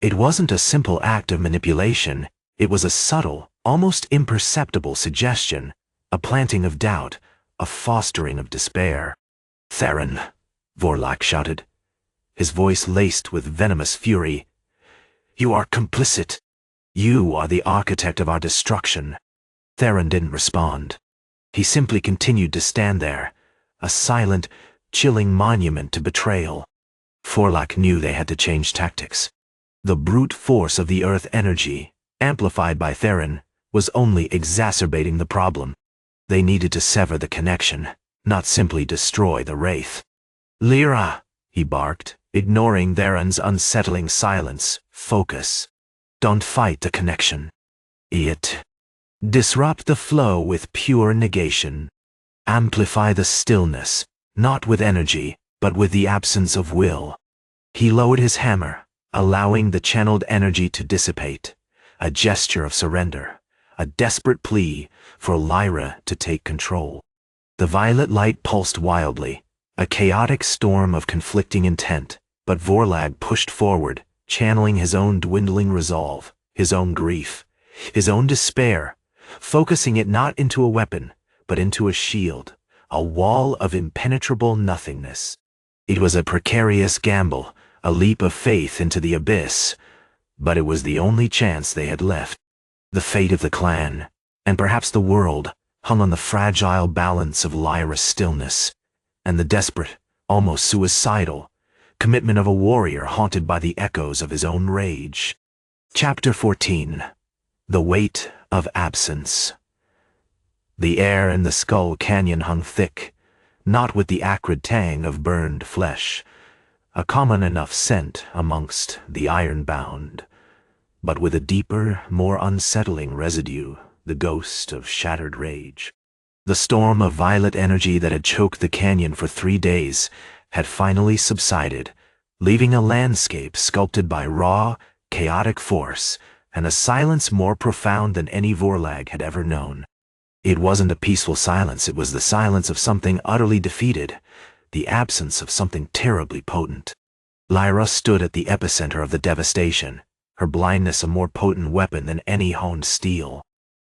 It wasn't a simple act of manipulation, it was a subtle, almost imperceptible suggestion, a planting of doubt, a fostering of despair. "Theron," Vorlak shouted, his voice laced with venomous fury, "you are complicit. You are the architect of our destruction." Theron didn't respond. He simply continued to stand there, a silent, chilling monument to betrayal. Forlak knew they had to change tactics. The brute force of the earth energy, amplified by Theron, was only exacerbating the problem. They needed to sever the connection, not simply destroy the wraith. "Lyra," he barked, ignoring Theron's unsettling silence. "Focus. Don't fight the connection. Disrupt the flow with pure negation. Amplify the stillness, not with energy, but with the absence of will." He lowered his hammer, allowing the channeled energy to dissipate, a gesture of surrender, a desperate plea for Lyra to take control. The violet light pulsed wildly, a chaotic storm of conflicting intent, but Vorlag pushed forward, channeling his own dwindling resolve, his own grief, his own despair, focusing it not into a weapon, but into a shield, a wall of impenetrable nothingness. It was a precarious gamble, a leap of faith into the abyss, but it was the only chance they had left. The fate of the clan, and perhaps the world, hung on the fragile balance of Lyra's stillness, and the desperate, almost suicidal, commitment of a warrior haunted by the echoes of his own rage. Chapter 14. The Weight of Absence. The air in the Skull Canyon hung thick, not with the acrid tang of burned flesh, a common enough scent amongst the iron-bound, but with a deeper, more unsettling residue, the ghost of shattered rage. The storm of violet energy that had choked the canyon for 3 days had finally subsided, leaving a landscape sculpted by raw, chaotic force and a silence more profound than any Vorlag had ever known. It wasn't a peaceful silence, it was the silence of something utterly defeated, the absence of something terribly potent. Lyra stood at the epicenter of the devastation, her blindness a more potent weapon than any honed steel.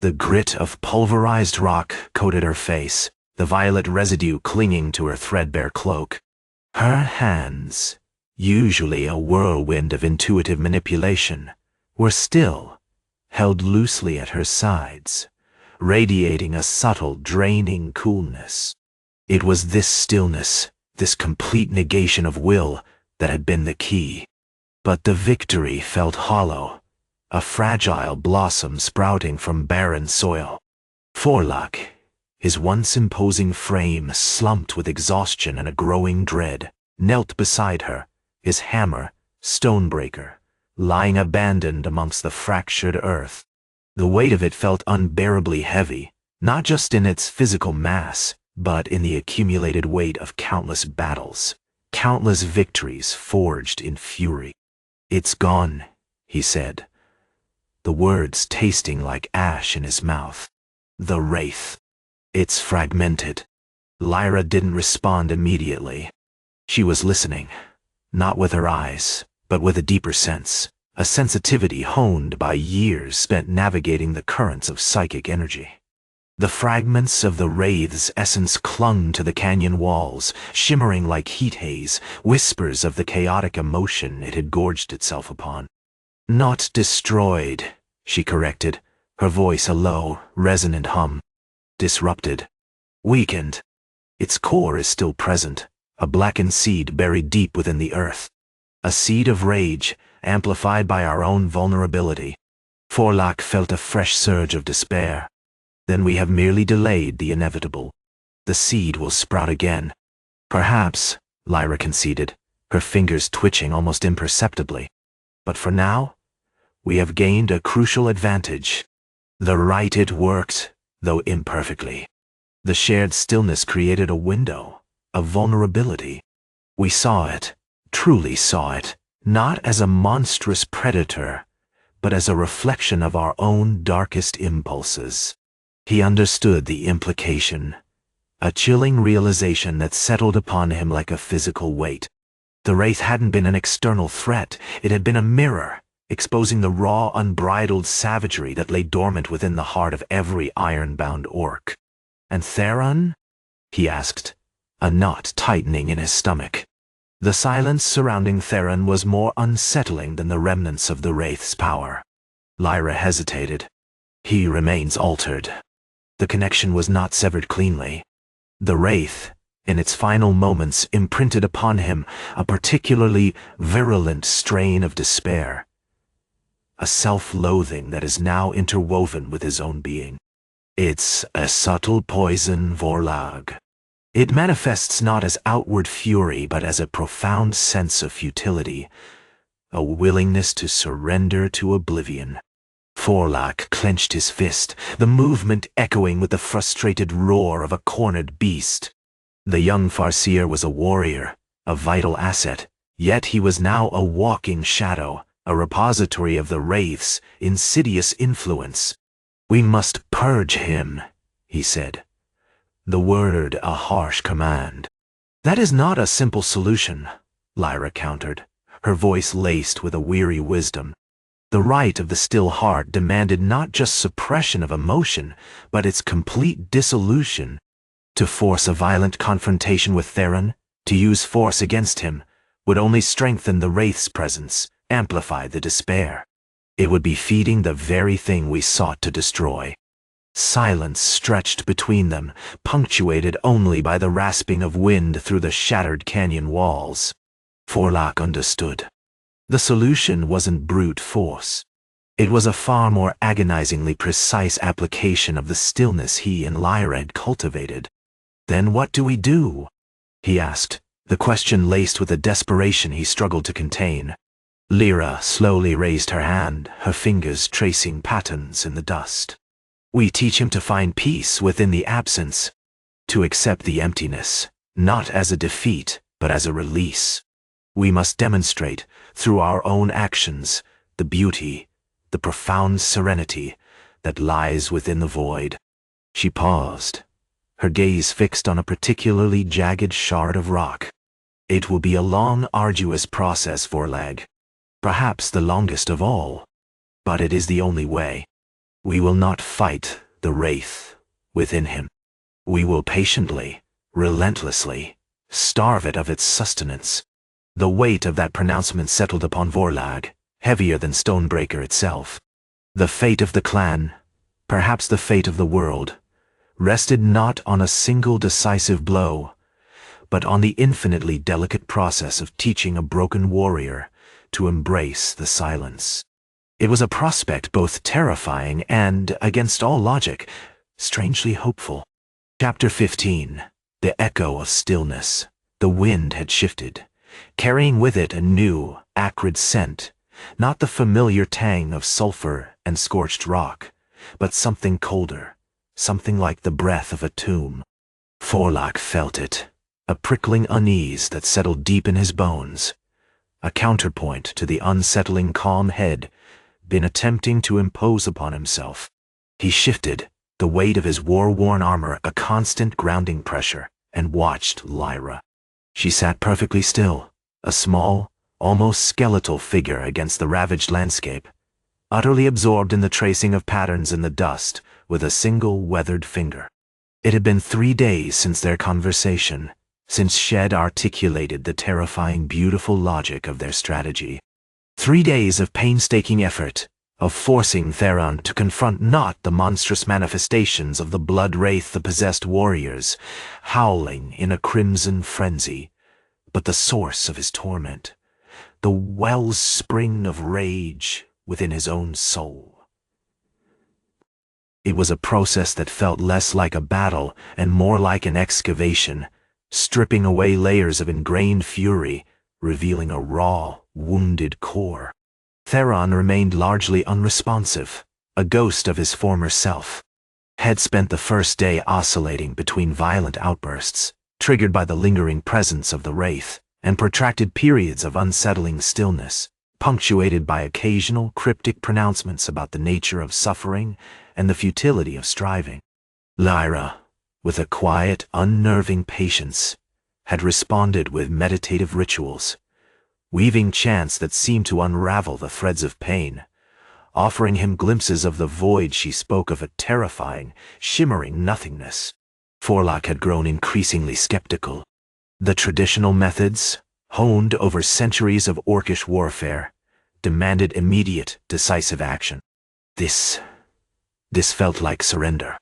The grit of pulverized rock coated her face, the violet residue clinging to her threadbare cloak. Her hands, usually a whirlwind of intuitive manipulation, were still, held loosely at her sides, radiating a subtle, draining coolness. It was this stillness, this complete negation of will, that had been the key. But the victory felt hollow, a fragile blossom sprouting from barren soil. Forlak, his once imposing frame slumped with exhaustion and a growing dread, knelt beside her, his hammer, stonebreaker, lying abandoned amongst the fractured earth. The weight of it felt unbearably heavy, not just in its physical mass, but in the accumulated weight of countless battles, countless victories forged in fury. "It's gone," he said, the words tasting like ash in his mouth. "The wraith. It's fragmented." Lyra didn't respond immediately. She was listening, not with her eyes, but with a deeper sense, a sensitivity honed by years spent navigating the currents of psychic energy. The fragments of the Wraith's essence clung to the canyon walls, shimmering like heat haze, whispers of the chaotic emotion it had gorged itself upon. "Not destroyed," she corrected, her voice a low, resonant hum. "Disrupted. Weakened. Its core is still present, a blackened seed buried deep within the earth. A seed of rage, amplified by our own vulnerability." Forlach felt a fresh surge of despair. "Then we have merely delayed the inevitable. The seed will sprout again." "Perhaps," Lyra conceded, her fingers twitching almost imperceptibly. "But for now, we have gained a crucial advantage. The Rite it worked, though imperfectly. The shared stillness created a window, a vulnerability. We saw it, truly saw it, not as a monstrous predator, but as a reflection of our own darkest impulses." He understood the implication, a chilling realization that settled upon him like a physical weight. The Wraith hadn't been an external threat, it had been a mirror, exposing the raw, unbridled savagery that lay dormant within the heart of every Iron-Bound Orc. "And Theron?" he asked, a knot tightening in his stomach. The silence surrounding Theron was more unsettling than the remnants of the Wraith's power. Lyra hesitated. "He remains altered." The connection was not severed cleanly. The Wraith, in its final moments, imprinted upon him a particularly virulent strain of despair, a self-loathing that is now interwoven with his own being. "It's a subtle poison, Vorlag. It manifests not as outward fury, but as a profound sense of futility, a willingness to surrender to oblivion." Forlach clenched his fist, the movement echoing with the frustrated roar of a cornered beast. The young Farseer was a warrior, a vital asset, yet he was now a walking shadow, a repository of the Wraith's insidious influence. "We must purge him," he said, the word a harsh command. "That is not a simple solution," Lyra countered, her voice laced with a weary wisdom. The Rite of the still heart demanded not just suppression of emotion, but its complete dissolution. To force a violent confrontation with Theron, to use force against him, would only strengthen the Wraith's presence, amplify the despair. It would be feeding the very thing we sought to destroy. Silence stretched between them, punctuated only by the rasping of wind through the shattered canyon walls. Forlach understood. The solution wasn't brute force. It was a far more agonizingly precise application of the stillness he and Lyra had cultivated. "Then what do we do?" he asked, the question laced with a desperation he struggled to contain. Lyra slowly raised her hand, her fingers tracing patterns in the dust. "We teach him to find peace within the absence, to accept the emptiness, not as a defeat, but as a release. We must demonstrate, through our own actions, the beauty, the profound serenity that lies within the void." She paused, her gaze fixed on a particularly jagged shard of rock. "It will be a long, arduous process, Vorlag, perhaps the longest of all, but it is the only way. We will not fight the Wraith within him. We will patiently, relentlessly, starve it of its sustenance." The weight of that pronouncement settled upon Vorlag, heavier than Stonebreaker itself. The fate of the clan, perhaps the fate of the world, rested not on a single decisive blow, but on the infinitely delicate process of teaching a broken warrior to embrace the silence. It was a prospect both terrifying and, against all logic, strangely hopeful. Chapter 15. The Echo of Stillness. The wind had shifted, carrying with it a new, acrid scent, not the familiar tang of sulfur and scorched rock, but something colder, something like the breath of a tomb. Forlach felt it, a prickling unease that settled deep in his bones, a counterpoint to the unsettling calm head been attempting to impose upon himself. He shifted, the weight of his war-worn armor a constant grounding pressure, and watched Lyra. She sat perfectly still, a small, almost skeletal figure against the ravaged landscape, utterly absorbed in the tracing of patterns in the dust with a single weathered finger. It had been 3 days since their conversation, since Shed articulated the terrifying, beautiful logic of their strategy. 3 days of painstaking effort, of forcing Theron to confront not the monstrous manifestations of the Blood-Wraith, the possessed warriors, howling in a crimson frenzy, but the source of his torment, the wellspring of rage within his own soul. It was a process that felt less like a battle and more like an excavation, stripping away layers of ingrained fury, revealing a raw, wounded core. Theron remained largely unresponsive, a ghost of his former self. Had spent the first day oscillating between violent outbursts, triggered by the lingering presence of the Wraith, and protracted periods of unsettling stillness, punctuated by occasional cryptic pronouncements about the nature of suffering and the futility of striving. Lyra, with a quiet, unnerving patience, had responded with meditative rituals, weaving chants that seemed to unravel the threads of pain, offering him glimpses of the void she spoke of, a terrifying, shimmering nothingness. Forlock had grown increasingly skeptical. The traditional methods, honed over centuries of orcish warfare, demanded immediate, decisive action. This felt like surrender.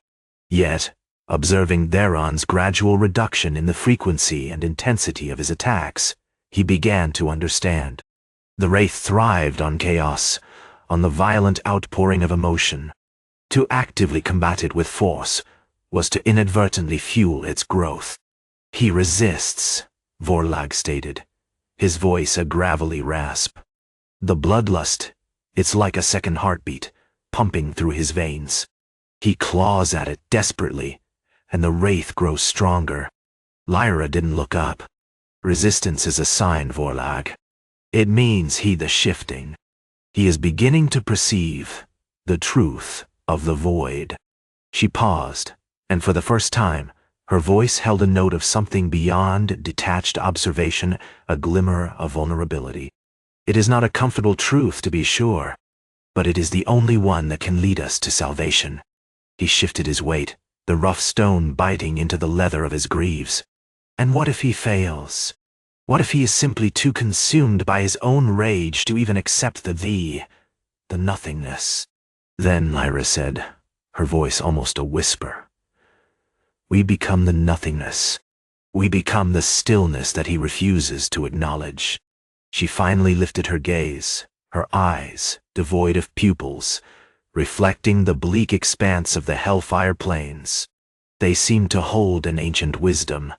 Yet, observing Theron's gradual reduction in the frequency and intensity of his attacks, he began to understand. The Wraith thrived on chaos, on the violent outpouring of emotion. To actively combat it with force was to inadvertently fuel its growth. He resists, Vorlag stated, his voice a gravelly rasp. The bloodlust, it's like a second heartbeat, pumping through his veins. He claws at it desperately, and the Wraith grows stronger. Lyra didn't look up. Resistance is a sign, Vorlag. It means the shifting. He is beginning to perceive the truth of the void. She paused, and for the first time, her voice held a note of something beyond detached observation, a glimmer of vulnerability. It is not a comfortable truth, to be sure, but it is the only one that can lead us to salvation. He shifted his weight, the rough stone biting into the leather of his greaves. And what if he fails? What if he is simply too consumed by his own rage to even accept the nothingness? Then, Lyra said, her voice almost a whisper, we become the nothingness. We become the stillness that he refuses to acknowledge. She finally lifted her gaze, her eyes, devoid of pupils, reflecting the bleak expanse of the Hellfire plains. They seemed to hold an ancient wisdom,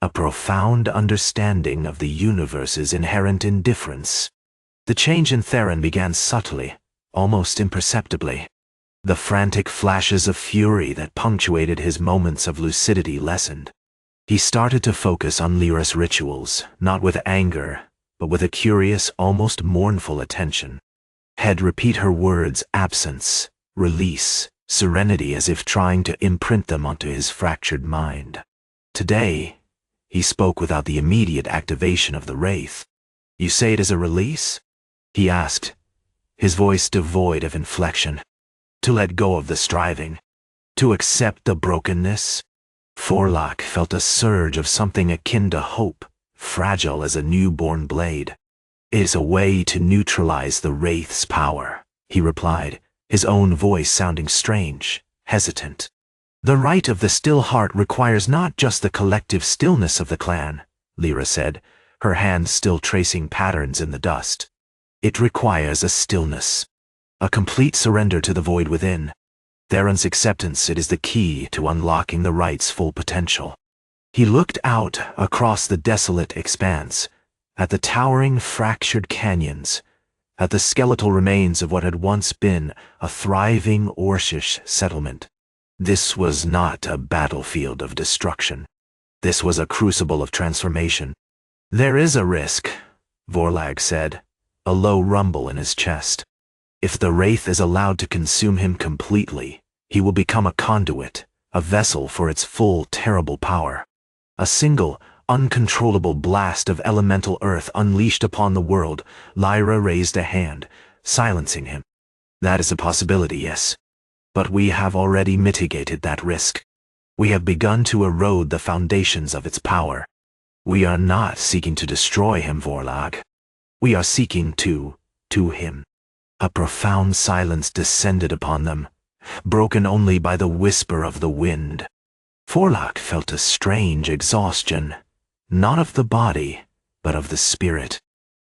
a profound understanding of the universe's inherent indifference. The change in Theron began subtly, almost imperceptibly. The frantic flashes of fury that punctuated his moments of lucidity lessened. He started to focus on Lyra's rituals, not with anger, but with a curious, almost mournful attention. He'd repeat her words: absence, release, serenity, as if trying to imprint them onto his fractured mind. Today, he spoke without the immediate activation of the Wraith. You say it is a release? He asked, his voice devoid of inflection. To let go of the striving, to accept the brokenness. Forlock felt a surge of something akin to hope, fragile as a newborn blade. It is a way to neutralize the Wraith's power, he replied, his own voice sounding strange, hesitant. The Rite of the Still Heart requires not just the collective stillness of the clan, Lyra said, her hand still tracing patterns in the dust. It requires a stillness, a complete surrender to the void within. Theron's acceptance, it is the key to unlocking the Rite's full potential. He looked out across the desolate expanse, at the towering fractured canyons, at the skeletal remains of what had once been a thriving Orcish settlement. This was not a battlefield of destruction. This was a crucible of transformation. There is a risk, Vorlag said, a low rumble in his chest. If the Wraith is allowed to consume him completely, he will become a conduit, a vessel for its full, terrible power. A single, uncontrollable blast of elemental earth unleashed upon the world, Lyra raised a hand, silencing him. That is a possibility, yes. But we have already mitigated that risk. We have begun to erode the foundations of its power. We are not seeking to destroy him, Vorlag. We are seeking to him. A profound silence descended upon them, broken only by the whisper of the wind. Vorlag felt a strange exhaustion, not of the body, but of the spirit.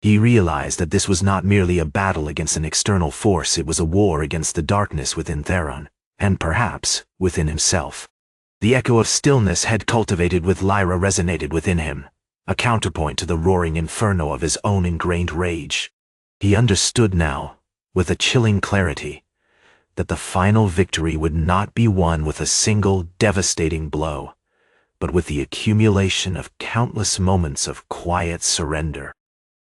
He realized that this was not merely a battle against an external force, it was a war against the darkness within Theron, and perhaps within himself. The echo of stillness had cultivated with Lyra resonated within him, a counterpoint to the roaring inferno of his own ingrained rage. He understood now, with a chilling clarity, that the final victory would not be won with a single devastating blow, but with the accumulation of countless moments of quiet surrender.